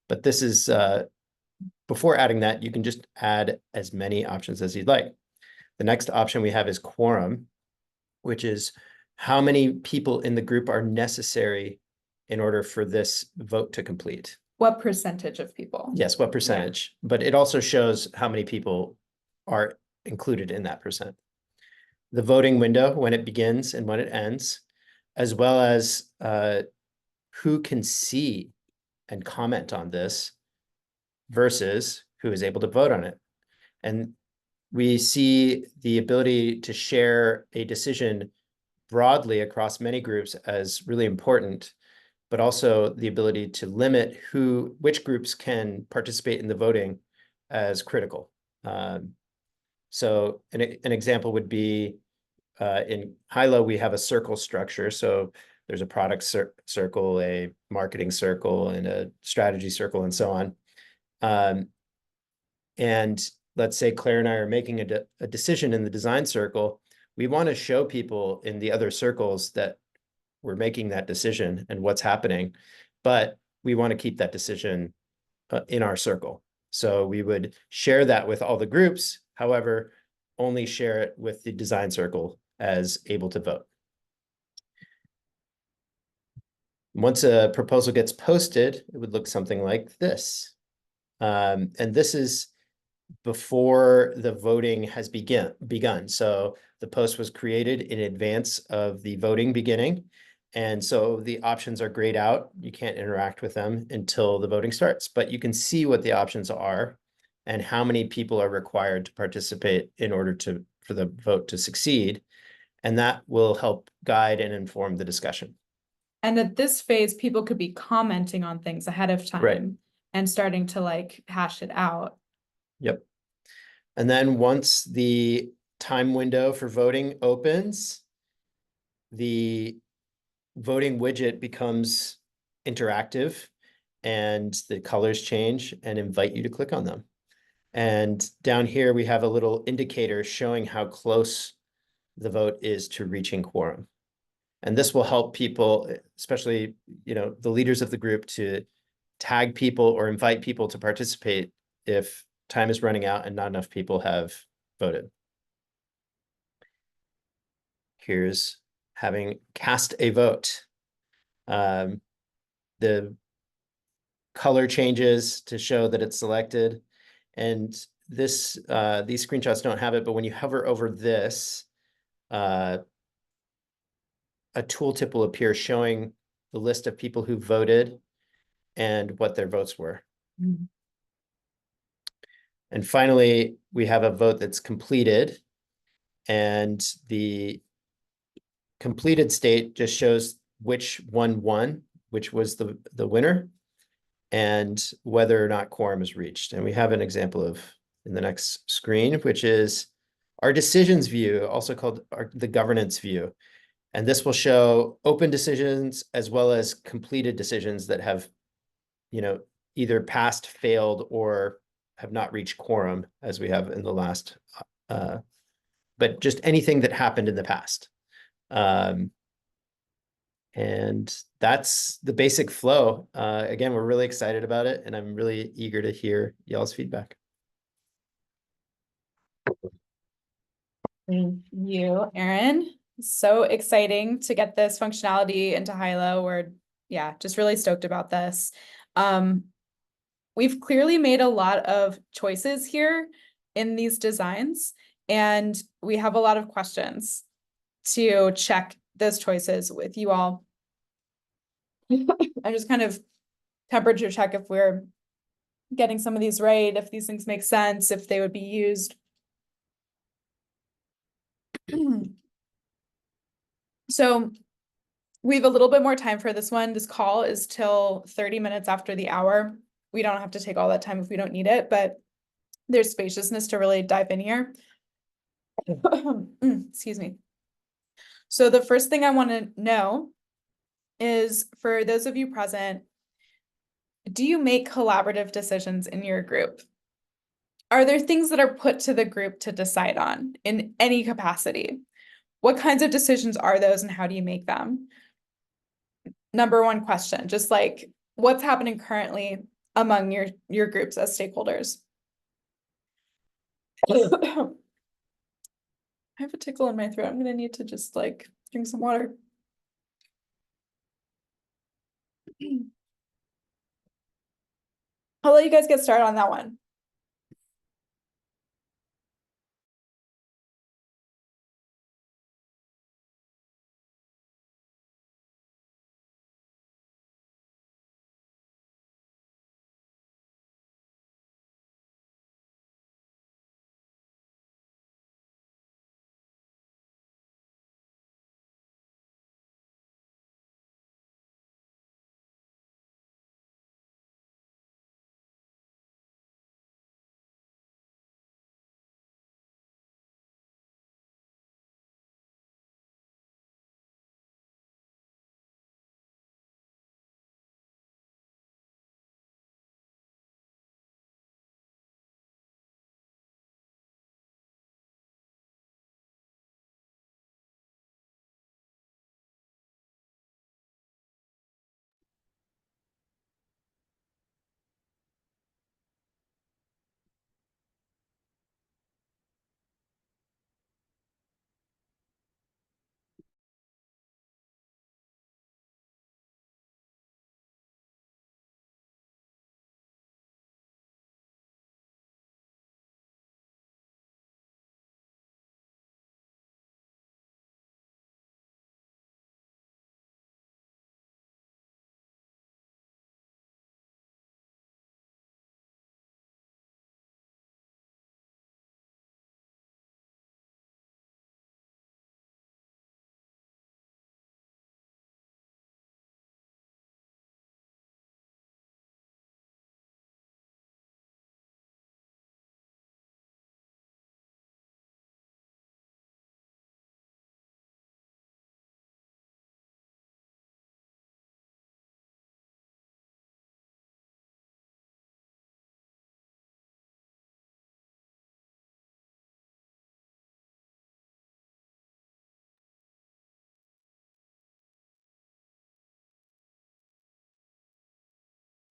Speaker 7: But this is, before adding that, you can just add as many options as you'd like. The next option we have is quorum, which is how many people in the group are necessary in order for this vote to complete.
Speaker 1: What percentage of people?
Speaker 7: Yes, what percentage, but it also shows how many people are included in that percent. The voting window, when it begins and when it ends, as well as who can see and comment on this versus who is able to vote on it. And we see the ability to share a decision broadly across many groups as really important, but also the ability to limit which groups can participate in the voting as critical. So an example would be in Hylo, we have a circle structure. So there's a product circle, a marketing circle, and a strategy circle, and so on. And let's say Claire and I are making a decision in the design circle. We want to show people in the other circles that we're making that decision and what's happening, but we want to keep that decision in our circle. So we would share that with all the groups, however, only share it with the design circle as able to vote. Once a proposal gets posted, it would look something like this. And this is before the voting has begun. So the post was created in advance of the voting beginning. And so the options are grayed out. You can't interact with them until the voting starts, but you can see what the options are and how many people are required to participate in order for the vote to succeed. And that will help guide and inform the discussion.
Speaker 1: And at this phase, people could be commenting on things ahead of time,
Speaker 7: Right,
Speaker 1: and starting to like hash it out.
Speaker 7: Yep. And then once the time window for voting opens, the voting widget becomes interactive and the colors change and invite you to click on them. And down here, we have a little indicator showing how close the vote is to reaching quorum. And this will help people, especially, the leaders of the group, to tag people or invite people to participate if time is running out and not enough people have voted. Here's having cast a vote. The color changes to show that it's selected. And these screenshots don't have it, but when you hover over this, a tooltip will appear showing the list of people who voted and what their votes were.
Speaker 1: Mm-hmm.
Speaker 7: And finally, we have a vote that's completed, and the completed state just shows which one won, which was the winner, and whether or not quorum is reached. And we have an example of in the next screen, which is our decisions view, also called the governance view. And this will show open decisions as well as completed decisions that have, either passed, failed, or have not reached quorum, as we have in the last, but just anything that happened in the past. And that's the basic flow. Again, we're really excited about it, and I'm really eager to hear y'all's feedback.
Speaker 1: Thank you, Aaron. So exciting to get this functionality into Hylo. We're, just really stoked about this. We've clearly made a lot of choices here in these designs, and we have a lot of questions to check those choices with you all. I just kind of temperature check if we're getting some of these right, if these things make sense, if they would be used. So we have a little bit more time for this one. This call is till 30 minutes after the hour. We don't have to take all that time if we don't need it, but there's spaciousness to really dive in here. Excuse me. So the first thing I want to know is for those of you present, do you make collaborative decisions in your group? Are there things that are put to the group to decide on in any capacity? What kinds of decisions are those and how do you make them? Number one question, just like what's happening currently among your groups as stakeholders? I have a tickle in my throat. I'm gonna need to just like drink some water. I'll let you guys get started on that one.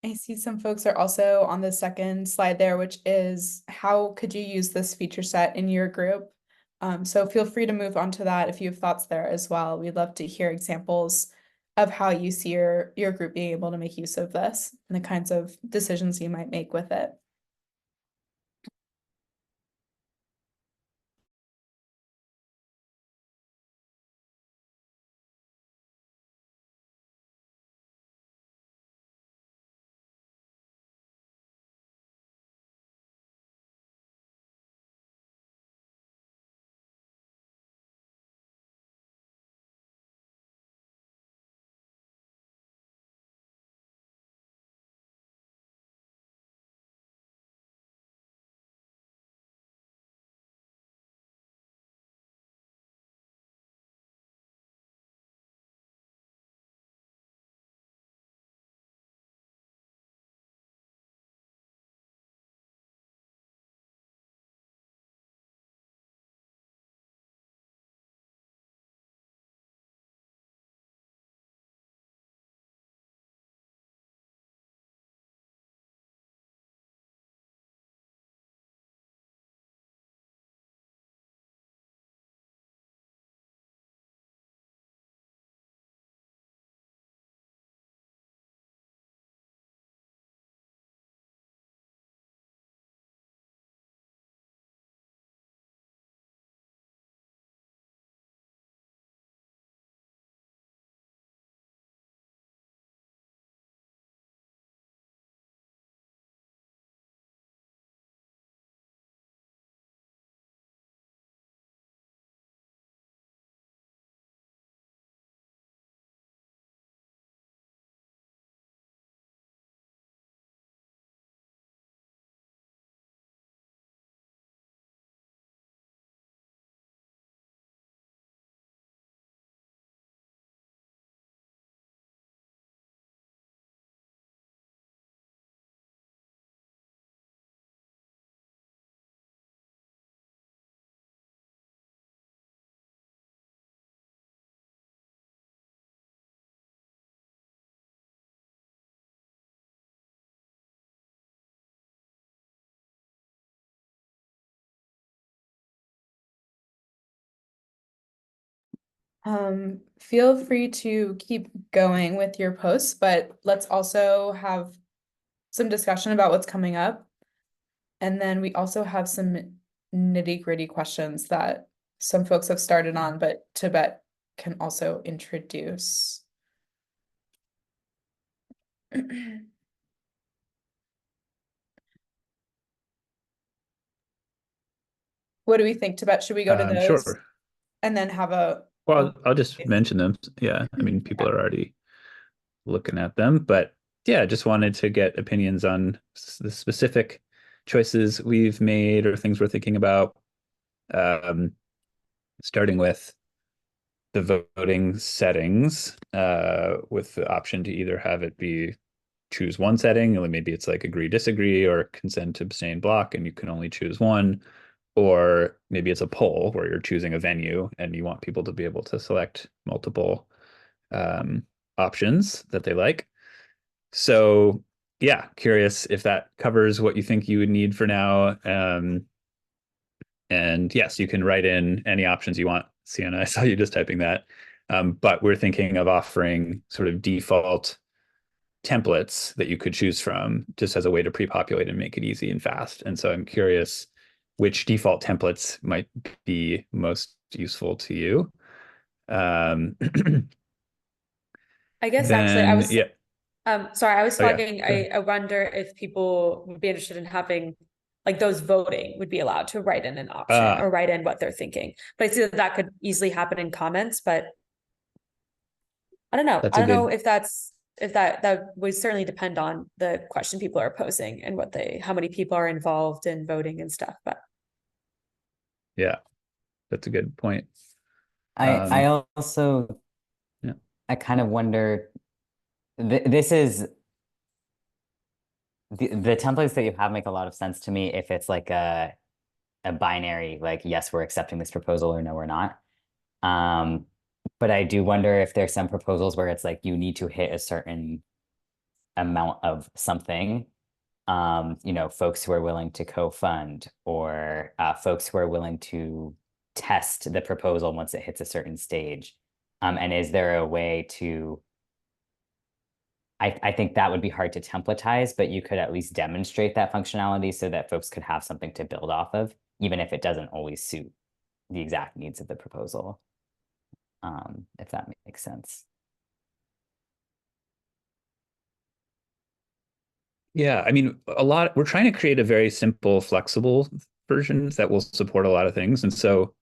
Speaker 1: I see some folks are also on the second slide there, which is how could you use this feature set in your group? So feel free to move on to that if you have thoughts there as well. We'd love to hear examples of how you see your group being able to make use of this and the kinds of decisions you might make with it. Feel free to keep going with your posts, but let's also have some discussion about what's coming up. And then we also have some nitty-gritty questions that some folks have started on, but Tibet can also introduce. What do we think, Tibet? Should we go to those
Speaker 2: Sure.
Speaker 1: and then have a
Speaker 2: Well, I'll just mention them. Yeah, I mean, people are already looking at them, but yeah, just wanted to get opinions on the specific choices we've made or things we're thinking about. Starting with the voting settings, with the option to either have it be choose one setting, or maybe it's like agree, disagree, or consent, abstain, block, and you can only choose one. Or maybe it's a poll where you're choosing a venue and you want people to be able to select multiple options that they like. So yeah, curious if that covers what you think you would need for now. And yes, you can write in any options you want. Sienna, I saw you just typing that. But we're thinking of offering sort of default templates that you could choose from just as a way to pre-populate and make it easy and fast. And so I'm curious which default templates might be most useful to you.
Speaker 5: I guess actually I was sorry, I was flagging, I wonder if people would be interested in having like those voting would be allowed to write in an option or write in what they're thinking. But I see that that could easily happen in comments, but I don't know. I don't know if that would certainly depend on the question people are posing and how many people are involved in voting and stuff. But
Speaker 2: yeah, that's a good point.
Speaker 4: I also,
Speaker 2: yeah.
Speaker 4: I kind of wonder, this is the templates that you have make a lot of sense to me if it's like a binary, like, yes, we're accepting this proposal, or no, we're not. But I do wonder if there's some proposals where it's like you need to hit a certain amount of something. Folks who are willing to co-fund, or folks who are willing to test the proposal once it hits a certain stage. And is there a way to, I think that would be hard to templatize, but you could at least demonstrate that functionality so that folks could have something to build off of, even if it doesn't always suit the exact needs of the proposal. If that makes sense.
Speaker 2: Yeah, I mean, we're trying to create a very simple, flexible version that will support a lot of things. And so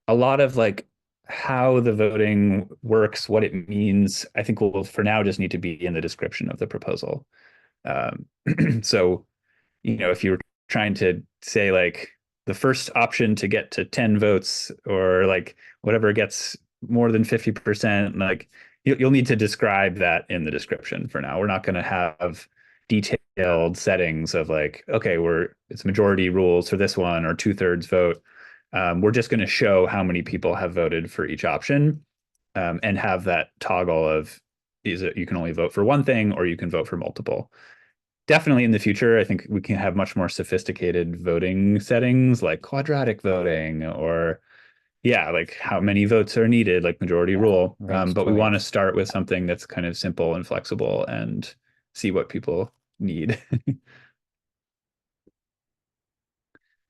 Speaker 2: a lot of like how the voting works, what it means, I think will for now just need to be in the description of the proposal. So, if you're trying to say like the first option to get to 10 votes, or like whatever gets more than 50%, like you'll need to describe that in the description for now. We're not going to have detailed settings of like, okay, it's majority rules for this one, or 2/3 vote. We're just going to show how many people have voted for each option, and have that toggle of you can only vote for one thing or you can vote for multiple. Definitely in the future, I think we can have much more sophisticated voting settings like quadratic voting, or like how many votes are needed, like majority rule. But we want to start with something that's kind of simple and flexible and see what people need.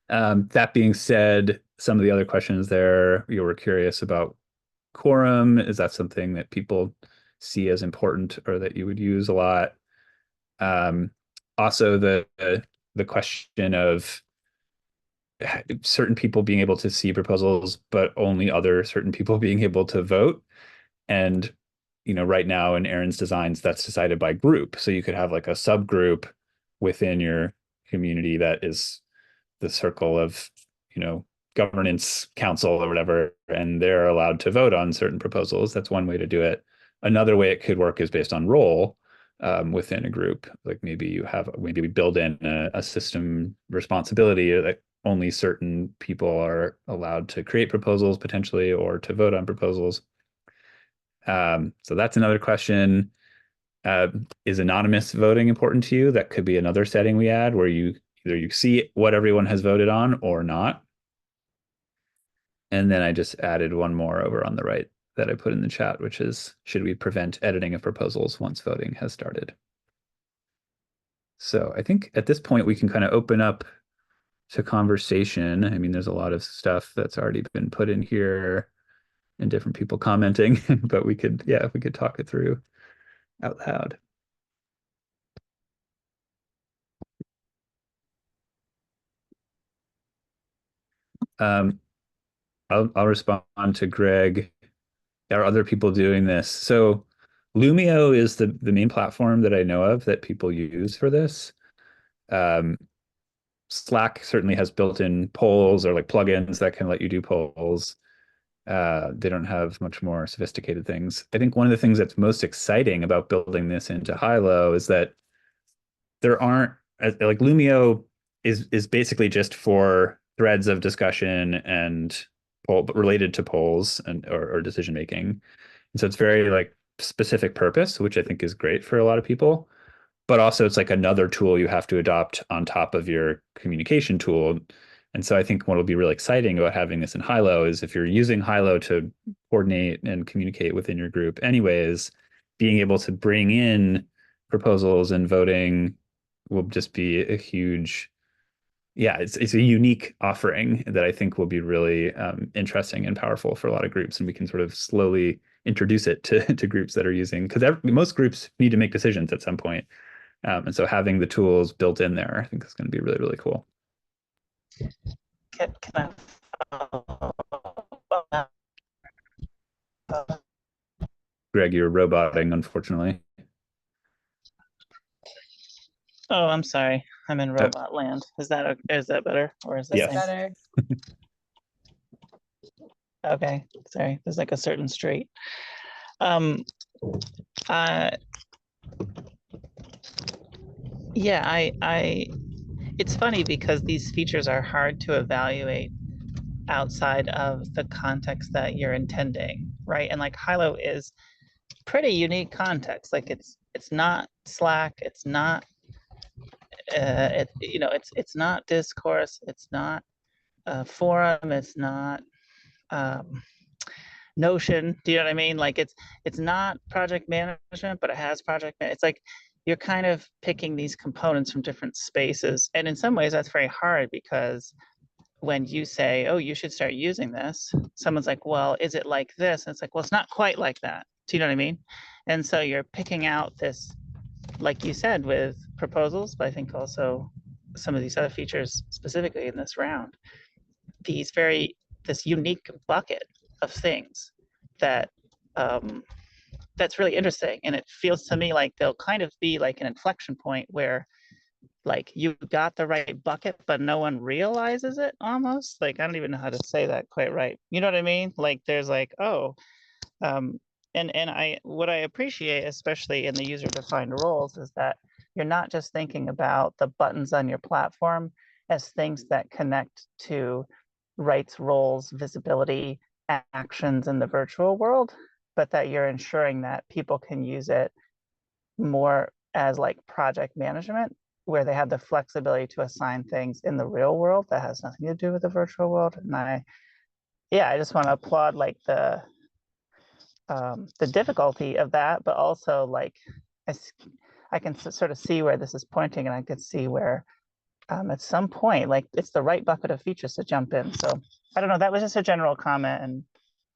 Speaker 2: That being said, some of the other questions there, you were curious about quorum. Is that something that people see as important or that you would use a lot? Also, the question of certain people being able to see proposals, but only other certain people being able to vote. And, right now in Aaron's designs, that's decided by group. So you could have like a subgroup within your community that is the circle of, governance council or whatever, and they're allowed to vote on certain proposals. That's one way to do it. Another way it could work is based on role within a group. Like maybe we build in a system responsibility that only certain people are allowed to create proposals potentially, or to vote on proposals. So that's another question. Is anonymous voting important to you? That could be another setting we add where either you see what everyone has voted on or not. And then I just added one more over on the right that I put in the chat, which is, should we prevent editing of proposals once voting has started? So I think at this point we can kind of open up to conversation. I mean, there's a lot of stuff that's already been put in here and different people commenting, but we could talk it through out loud. I'll respond to Greg. Are other people doing this? So Lumio is the main platform that I know of that people use for this. Slack certainly has built-in polls or like plugins that can let you do polls. They don't have much more sophisticated things. I think one of the things that's most exciting about building this into Hylo is that there aren't, like, Lumio is basically just for threads of discussion and related to polls and or decision making. And so it's very like specific purpose, which I think is great for a lot of people. But also it's like another tool you have to adopt on top of your communication tool. And so I think what will be really exciting about having this in Hylo is if you're using Hylo to coordinate and communicate within your group anyways, being able to bring in proposals and voting will just be a huge, it's a unique offering that I think will be really interesting and powerful for a lot of groups. And we can sort of slowly introduce it to groups that are using, because most groups need to make decisions at some point. And so having the tools built in there, I think is going to be really, really cool.
Speaker 8: Can I
Speaker 2: Greg, you're roboting, unfortunately.
Speaker 8: Oh, I'm sorry. I'm in robot land. Is that better, or is that
Speaker 2: Yes.
Speaker 1: Better.
Speaker 8: Okay? Sorry, there's like a certain street. Yeah, it's funny because these features are hard to evaluate outside of the context that you're intending, right? And like Hylo is pretty unique context. Like it's not Slack, it's not it's not discourse, it's not forum, it's not Notion. Do you know what I mean? Like it's not project management, but it has it's like you're kind of picking these components from different spaces. And in some ways that's very hard, because when you say, oh, you should start using this, someone's like, well, is it like this? And it's like, well, it's not quite like that. Do you know what I mean? And so you're picking out this, like you said, with proposals, but I think also some of these other features specifically in this round, this unique bucket of things that that's really interesting. And it feels to me like they'll kind of be like an inflection point where like you got the right bucket, but no one realizes it almost. Like, I don't even know how to say that quite right. You know what I mean? Like there's like, oh, and what I appreciate, especially in the user defined roles, is that you're not just thinking about the buttons on your platform as things that connect to rights, roles, visibility, actions in the virtual world, but that you're ensuring that people can use it more as like project management, where they have the flexibility to assign things in the real world that has nothing to do with the virtual world. And I just want to applaud like the difficulty of that, but also like I can sort of see where this is pointing, and I could see where at some point, like it's the right bucket of features to jump in. So I don't know, that was just a general comment, and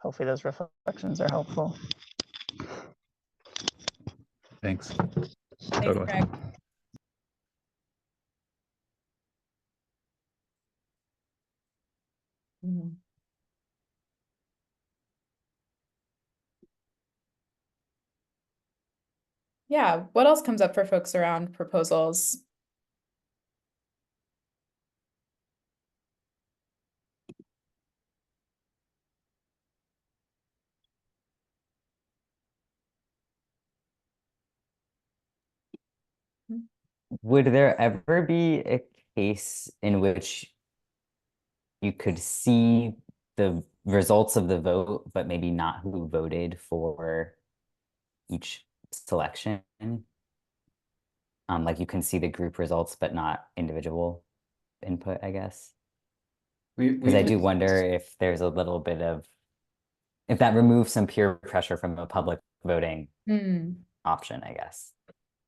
Speaker 8: hopefully those reflections are helpful.
Speaker 2: Thanks.
Speaker 1: Thanks,
Speaker 2: Totally.
Speaker 1: Greg. Mhm. Yeah, what else comes up for folks around proposals?
Speaker 4: Would there ever be a case in which you could see the results of the vote, but maybe not who voted for each selection? Like you can see the group results, but not individual input, I guess. Because I do wonder if there's a little bit of if that removes some peer pressure from a public voting
Speaker 1: Hmm.
Speaker 4: option, I guess.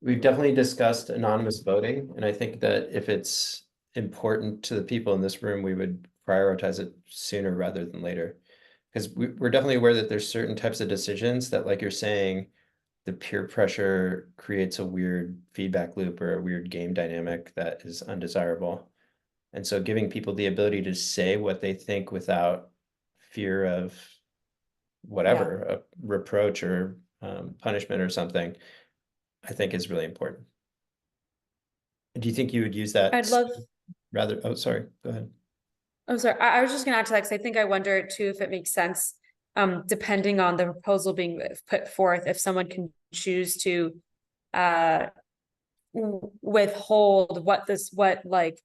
Speaker 7: We've definitely discussed anonymous voting, and I think that if it's important to the people in this room, we would prioritize it sooner rather than later. Because we're definitely aware that there's certain types of decisions that, like you're saying, the peer pressure creates a weird feedback loop or a weird game dynamic that is undesirable. And so giving people the ability to say what they think without fear of whatever, a reproach or punishment or something, I think is really important. Do you think you would use that?
Speaker 5: I'd love.
Speaker 7: Rather, oh, sorry, go ahead.
Speaker 5: Oh, sorry. I was just gonna add to that because I think I wonder too if it makes sense, depending on the proposal being put forth, if someone can choose to withhold what like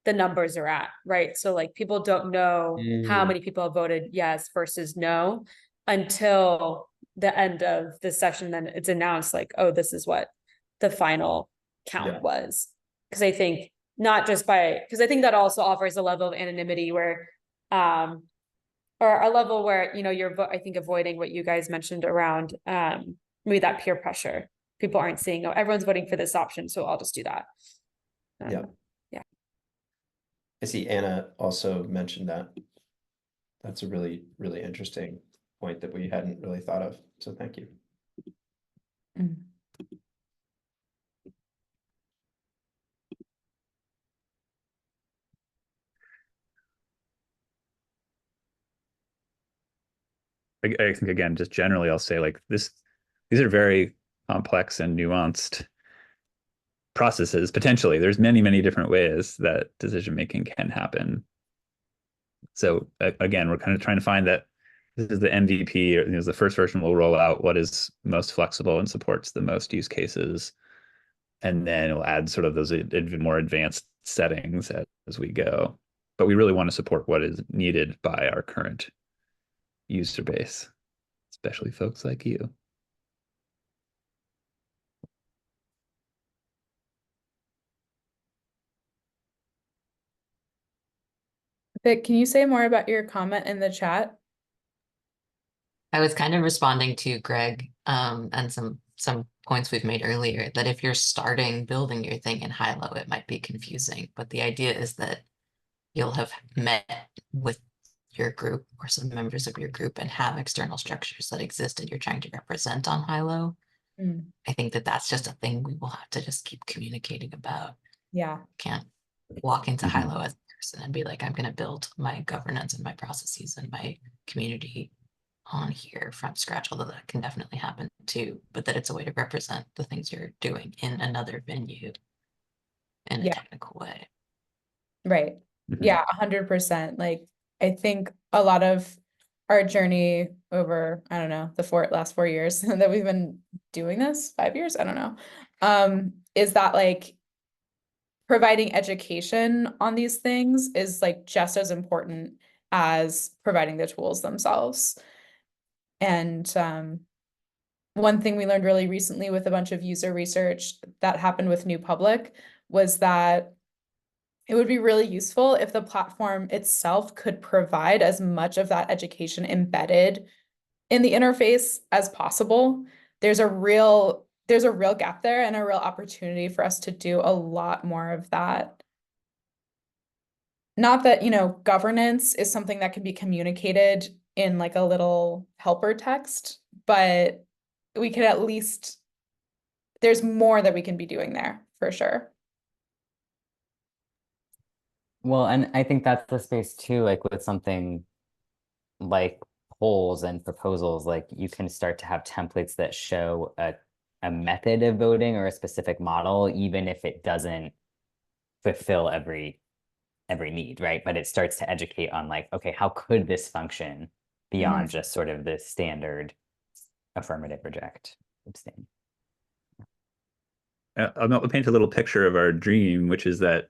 Speaker 5: the numbers are at, right? So like people don't know how many people have voted yes versus no until the end of the session. Then it's announced like, oh, this is what the final count was. Because I think not just because I think that also offers a level of anonymity where or a level where, you know, you're I think avoiding what you guys mentioned around maybe that peer pressure. People aren't seeing, oh, everyone's voting for this option, so I'll just do that.
Speaker 7: Yeah. I see Anna also mentioned that. That's a really, really interesting point that we hadn't really thought of. So thank you.
Speaker 1: Mm.
Speaker 2: I think again, just generally, I'll say like these are very complex and nuanced processes. Potentially, there's many different ways that decision making can happen. So again, we're kind of trying to find that this is the MVP, or the first version we'll roll out what is most flexible and supports the most use cases, and then we'll add sort of those more advanced settings as we go. But we really want to support what is needed by our current user base, especially folks like you.
Speaker 1: Vic, can you say more about your comment in the chat?
Speaker 6: I was kind of responding to Greg and some points we've made earlier, that if you're starting building your thing in Hylo, it might be confusing. But the idea is that you'll have met with your group or some members of your group and have external structures that exist and you're trying to represent on Hylo.
Speaker 1: Mm.
Speaker 6: I think that that's just a thing we will have to just keep communicating about.
Speaker 1: Yeah.
Speaker 6: Can't walk into Hylo as a person and be like, I'm going to build my governance and my processes and my community on here from scratch, although that can definitely happen too, but that it's a way to represent the things you're doing in another venue in a technical way.
Speaker 1: Right. Yeah, 100%. Like, I think a lot of our journey over, I don't know, the last 4 years that we've been doing this, 5 years, I don't know, is that like providing education on these things is like just as important as providing the tools themselves. And one thing we learned really recently with a bunch of user research that happened with New Public was that it would be really useful if the platform itself could provide as much of that education embedded in the interface as possible. There's a real gap there and a real opportunity for us to do a lot more of that. Not that, you know, governance is something that can be communicated in like a little helper text, but we could at least, there's more that we can be doing there for sure.
Speaker 4: Well, and I think that's the space too, like with something like polls and proposals, like you can start to have templates that show a method of voting or a specific model, even if it doesn't fulfill every need, right? But it starts to educate on like, okay, how could this function beyond just sort of the standard affirmative, reject, abstain?
Speaker 2: I'll paint a little picture of our dream, which is that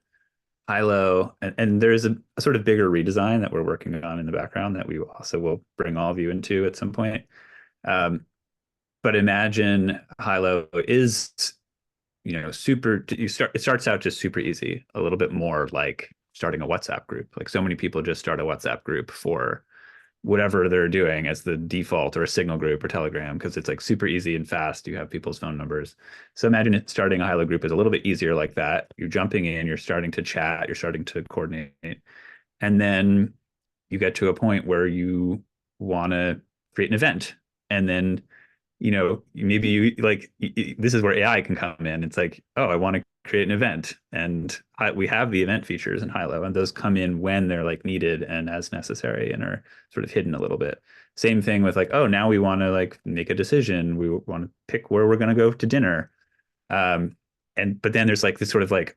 Speaker 2: Hylo, and there's a sort of bigger redesign that we're working on in the background that we also will bring all of you into at some point. But imagine Hylo is, you know, it starts out just super easy, a little bit more like starting a WhatsApp group. Like so many people just start a WhatsApp group for whatever they're doing as the default, or a signal group or Telegram, because it's like super easy and fast. You have people's phone numbers. So imagine it starting a Hylo group is a little bit easier like that. You're jumping in, you're starting to chat, you're starting to coordinate. And then you get to a point where you want to create an event. And then, maybe you like, this is where AI can come in. It's like, oh, I want to create an event. And we have the event features in Hylo, and those come in when they're like needed and as necessary, and are sort of hidden a little bit. Same thing with like, oh, now we want to like make a decision. We want to pick where we're going to go to dinner. But then there's like this sort of like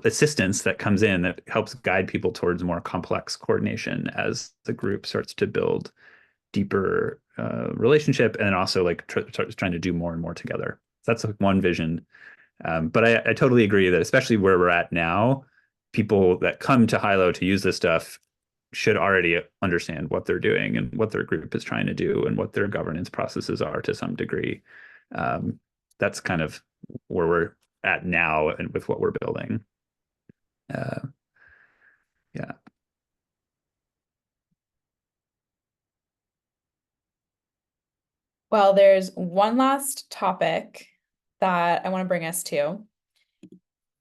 Speaker 2: assistance that comes in that helps guide people towards more complex coordination as the group starts to build deeper relationship, and then also like trying to do more and more together. So that's like one vision. But I totally agree that especially where we're at now, people that come to Hylo to use this stuff should already understand what they're doing and what their group is trying to do and what their governance processes are to some degree. That's kind of where we're at now and with what we're building. Yeah.
Speaker 1: Well, there's one last topic that I want to bring us to.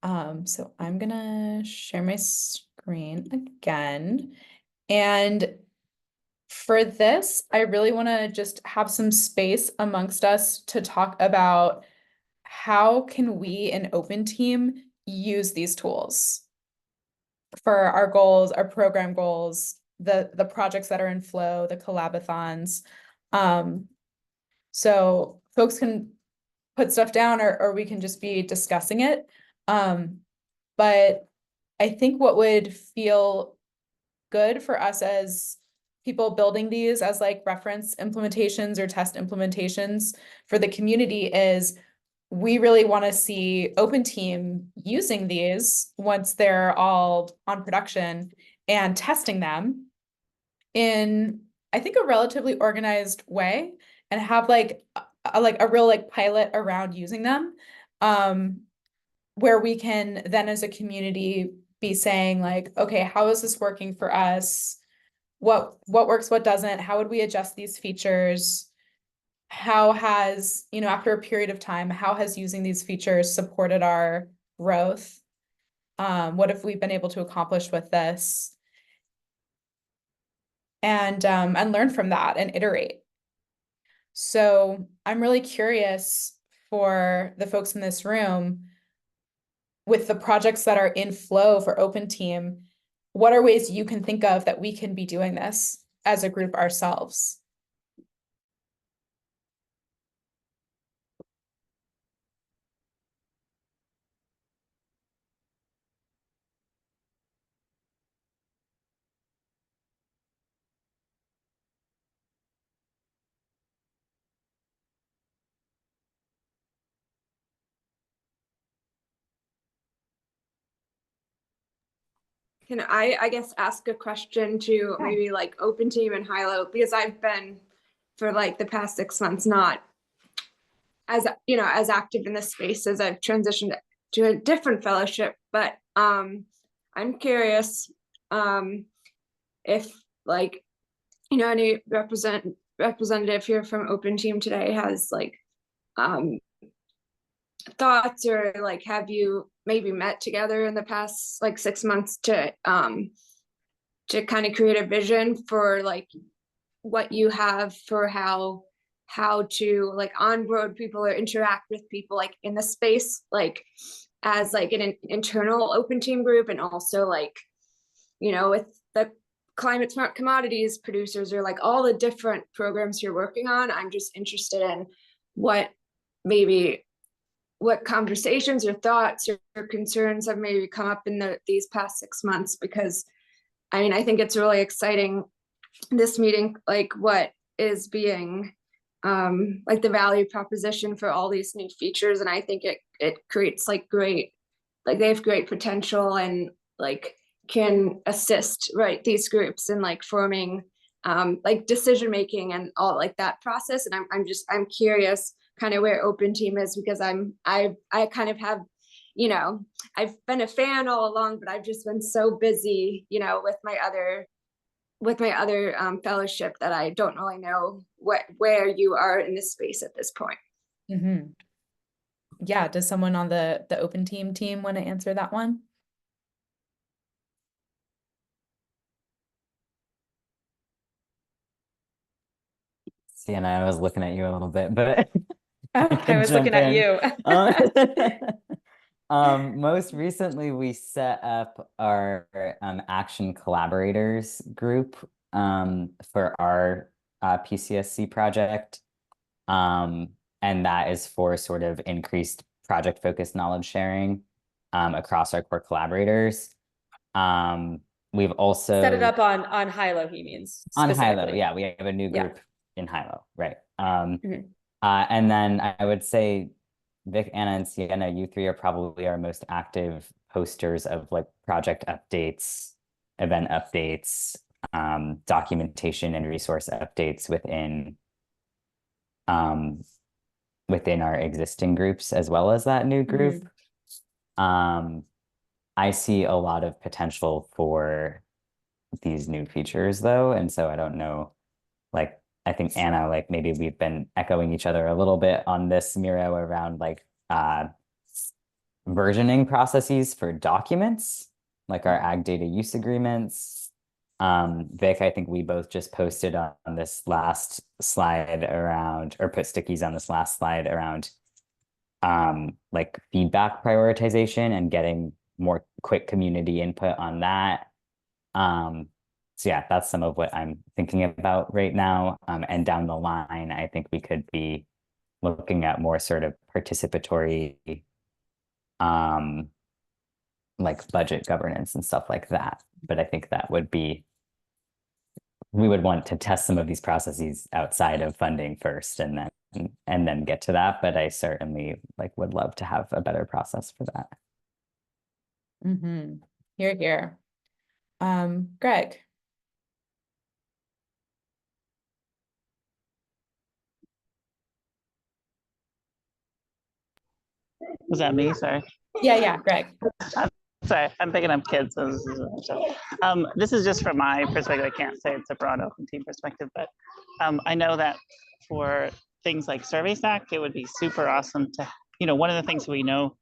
Speaker 1: So I'm gonna share my screen again. And for this, I really want to just have some space amongst us to talk about how can we in OpenTEAM use these tools for our goals, our program goals, the projects that are in flow, the collabathons. So folks can put stuff down, or we can just be discussing it. But I think what would feel good for us as people building these as like reference implementations or test implementations for the community is we really want to see OpenTEAM using these once they're all on production and testing them in, I think, a relatively organized way, and have like a real like pilot around using them, where we can then as a community be saying like, okay, how is this working for us? What works, what doesn't? How would we adjust these features? How has, after a period of time, how has using these features supported our growth? What have we been able to accomplish with this? And learn from that and iterate. So I'm really curious for the folks in this room with the projects that are in flow for OpenTEAM, what are ways you can think of that we can be doing this as a group ourselves?
Speaker 9: Can I guess ask a question to maybe like OpenTEAM and Hylo, because I've been for like the past 6 months not as as active in this space as I've transitioned to a different fellowship, but I'm curious if like any representative here from OpenTEAM today has like thoughts, or like have you maybe met together in the past like 6 months to kind of create a vision for like what you have for how to like onboard people or interact with people like in the space, like as like an internal OpenTEAM group, and also like with the climate smart commodities producers or like all the different programs you're working on. I'm just interested in what conversations or thoughts or concerns have maybe come up in these past 6 months, because I think it's really exciting, this meeting, like what is being like the value proposition for all these new features. And I think it creates like they have great potential, and like can assist these groups in like forming like decision making and all like that process. And I'm curious kind of where OpenTEAM is, because I kind of have I've been a fan all along, but I've just been so busy with my other with my other fellowship that I don't really know where you are in this space at this point.
Speaker 1: Mm-hmm. Yeah, does someone on the OpenTEAM team want to answer that one?
Speaker 4: Sienna, I was looking at you a little bit, but
Speaker 5: I was looking at you.
Speaker 4: Most recently, we set up our action collaborators group for our PCSC project. And that is for sort of increased project-focused knowledge sharing across our core collaborators. We've also
Speaker 5: Set it up on Hylo, he means.
Speaker 4: on Hylo.
Speaker 5: Specifically.
Speaker 4: Yeah, we have a new
Speaker 5: Yeah.
Speaker 4: group in Hylo, right?
Speaker 5: Mhm.
Speaker 4: And then I would say Vic, Anna, and Sienna, you three are probably our most active posters of like project updates, event updates, documentation and resource updates within our existing groups as well as that new group. I see a lot of potential for these new features though, and so I don't know, like I think Anna, like maybe we've been echoing each other a little bit on this, Miro, around like versioning processes for documents, like our ag data use agreements. Vic, I think we both just posted on this last slide around, or put stickies on this last slide around like feedback prioritization and getting more quick community input on that. So yeah, that's some of what I'm thinking about right now. And down the line, I think we could be looking at more sort of participatory like budget governance and stuff like that. But I think that would be, we would want to test some of these processes outside of funding first and then get to that. But I certainly like would love to have a better process for that.
Speaker 1: Mm-hmm. Here, here. Greg.
Speaker 8: Was that me? Sorry.
Speaker 1: Yeah, Greg.
Speaker 8: Sorry, I'm picking up kids. This is just from my perspective. I can't say it's a broad open team perspective, but I know that for things like Survey Stack, it would be super awesome to, one of the things we know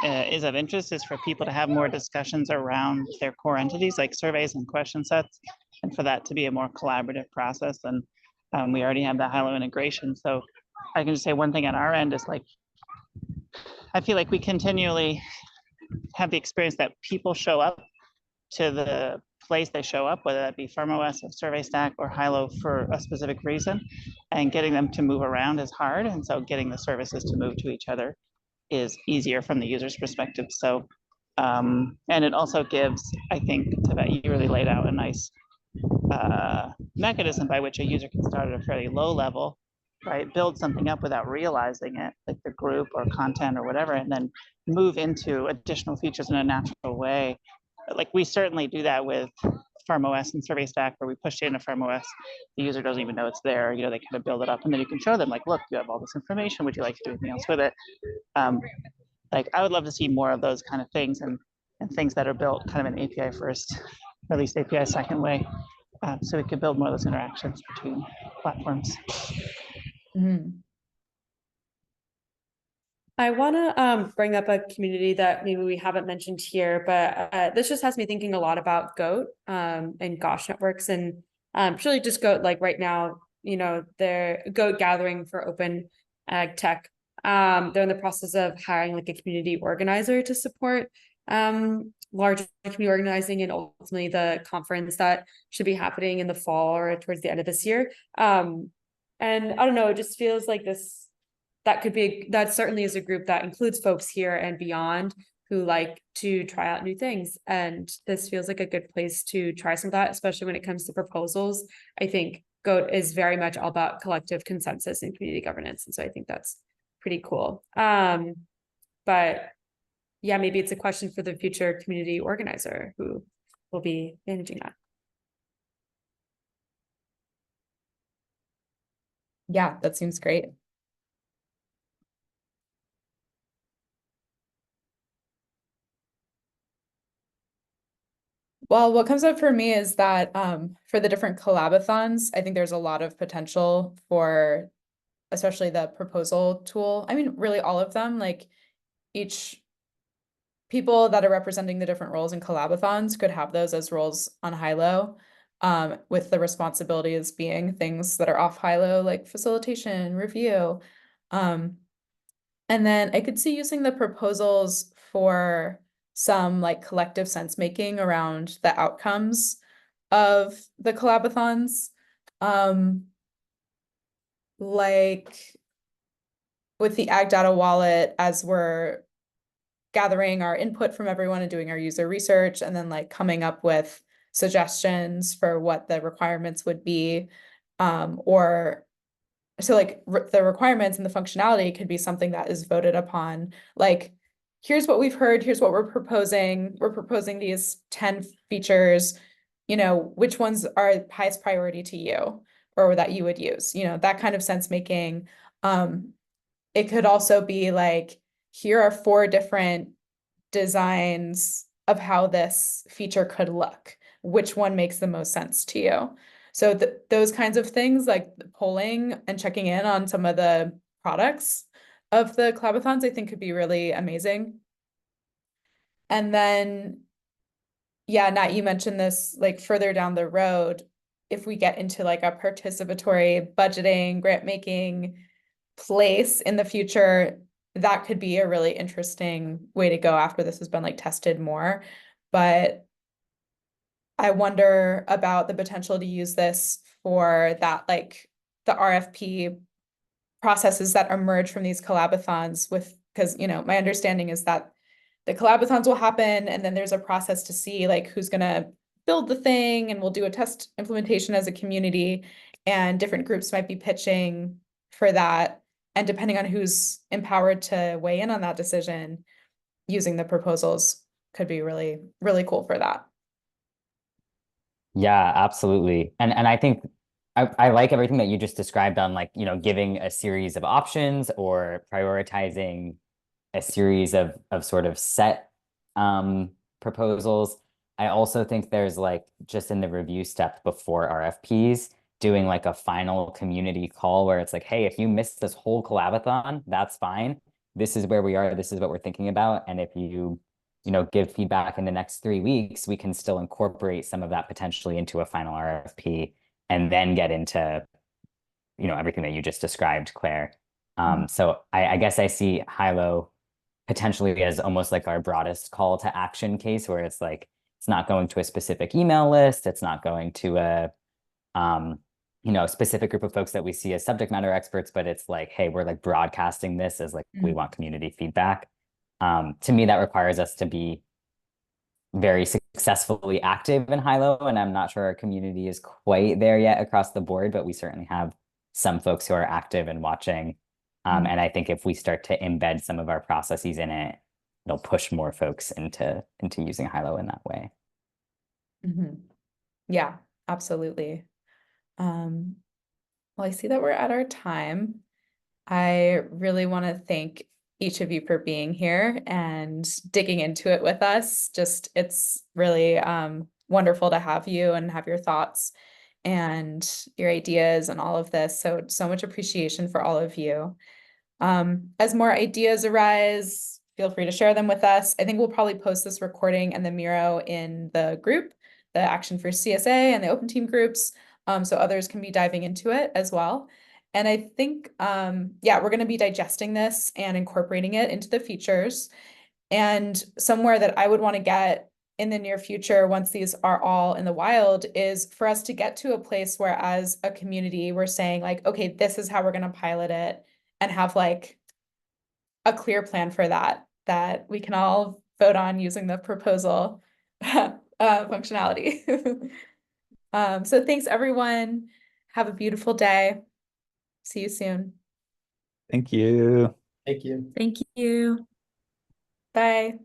Speaker 8: is of interest is for people to have more discussions around their core entities like surveys and question sets, and for that to be a more collaborative process. And we already have the Hylo integration. So I can just say one thing on our end is like, I feel like we continually have the experience that people show up to the place they show up, whether that be FarmOS or Survey Stack or Hylo for a specific reason, and getting them to move around is hard. And so getting the services to move to each other is easier from the user's perspective. So, and it also gives, I think, Tibet, you really laid out a nice mechanism by which a user can start at a fairly low level, right? Build something up without realizing it, like the group or content or whatever, and then move into additional features in a natural way. Like we certainly do that with FarmOS and Survey Stack, where we push it into FarmOS, the user doesn't even know it's there. They kind of build it up, and then you can show them like, look, you have all this information. Would you like to do anything else with it? Like I would love to see more of those kind of things and things that are built kind of an API first, or at least API second way, so we could build more of those interactions between platforms.
Speaker 1: Mm-hmm.
Speaker 5: I want to bring up a community that maybe we haven't mentioned here, but this just has me thinking a lot about GOAT and Gosh networks, and really just GOAT. Like right now, they're GOAT gathering for open ag tech. They're in the process of hiring like a community organizer to support large community organizing, and ultimately the conference that should be happening in the fall or towards the end of this year. And I don't know, it just feels like that certainly is a group that includes folks here and beyond who like to try out new things. And this feels like a good place to try some of that, especially when it comes to proposals. I think GOAT is very much all about collective consensus and community governance. And so I think that's pretty cool. But yeah, maybe it's a question for the future community organizer who will be managing that.
Speaker 1: Yeah, that seems great. Well, what comes up for me is that for the different collaborathons, I think there's a lot of potential for especially the proposal tool. I mean, really all of them, like each people that are representing the different roles in collaborathons could have those as roles on Hylo, with the responsibilities being things that are off Hylo, like facilitation, review. And then I could see using the proposals for some like collective sense making around the outcomes of the collaborathons. Like with the Ag Data Wallet, as we're gathering our input from everyone and doing our user research, and then like coming up with suggestions for what the requirements would be, or so like the requirements and the functionality could be something that is voted upon. Like, here's what we've heard, here's what we're proposing. We're proposing these 10 features, which ones are highest priority to you or that you would use, that kind of sense making. It could also be like, here are 4 different designs of how this feature could look. Which one makes the most sense to you? So those kinds of things, like polling and checking in on some of the products of the collaborathons, I think could be really amazing. And then, yeah, Nat, you mentioned this like further down the road, if we get into like a participatory budgeting, grant making place in the future, that could be a really interesting way to go after this has been like tested more. But I wonder about the potential to use this for that, like the RFP processes that emerge from these collaborathons because, my understanding is that the collaborathons will happen and then there's a process to see like who's gonna build the thing, and we'll do a test implementation as a community, and different groups might be pitching for that. And depending on who's empowered to weigh in on that decision, using the proposals could be really, really cool for that.
Speaker 4: Yeah, absolutely. And I think I like everything that you just described on like, giving a series of options or prioritizing a series of sort of set proposals. I also think there's like just in the review step before RFPs, doing like a final community call where it's like, hey, if you missed this whole collaborathon, that's fine. This is where we are. This is what we're thinking about. And if you give feedback in the next 3 weeks, we can still incorporate some of that potentially into a final RFP and then get into, everything that you just described, Claire. So I guess I see Hylo potentially as almost like our broadest call to action case, where it's like, it's not going to a specific email list. It's not going to a, specific group of folks that we see as subject matter experts, but it's like, hey, we're like broadcasting this as like, we want community feedback. To me, that requires us to be very successfully active in Hylo, and I'm not sure our community is quite there yet across the board, but we certainly have some folks who are active and watching. And I think if we start to embed some of our processes in it, it'll push more folks into using Hylo in that way.
Speaker 1: Yeah, absolutely. Well, I see that we're at our time. I really want to thank each of you for being here and digging into it with us. It's really wonderful to have you and have your thoughts and your ideas and all of this. So much appreciation for all of you. As more ideas arise, feel free to share them with us. I think we'll probably post this recording and the Miro in the group, the Action for CSA and the OpenTEAM groups, so others can be diving into it as well. And I think, yeah, we're going to be digesting this and incorporating it into the features. And somewhere that I would want to get in the near future, once these are all in the wild, is for us to get to a place where as a community, we're saying like, okay, this is how we're going to pilot it, and have like a clear plan for that we can all vote on using the proposal functionality. So thanks everyone. Have a beautiful day. See you soon.
Speaker 2: Thank you.
Speaker 7: Thank you.
Speaker 5: Thank you.
Speaker 1: Bye.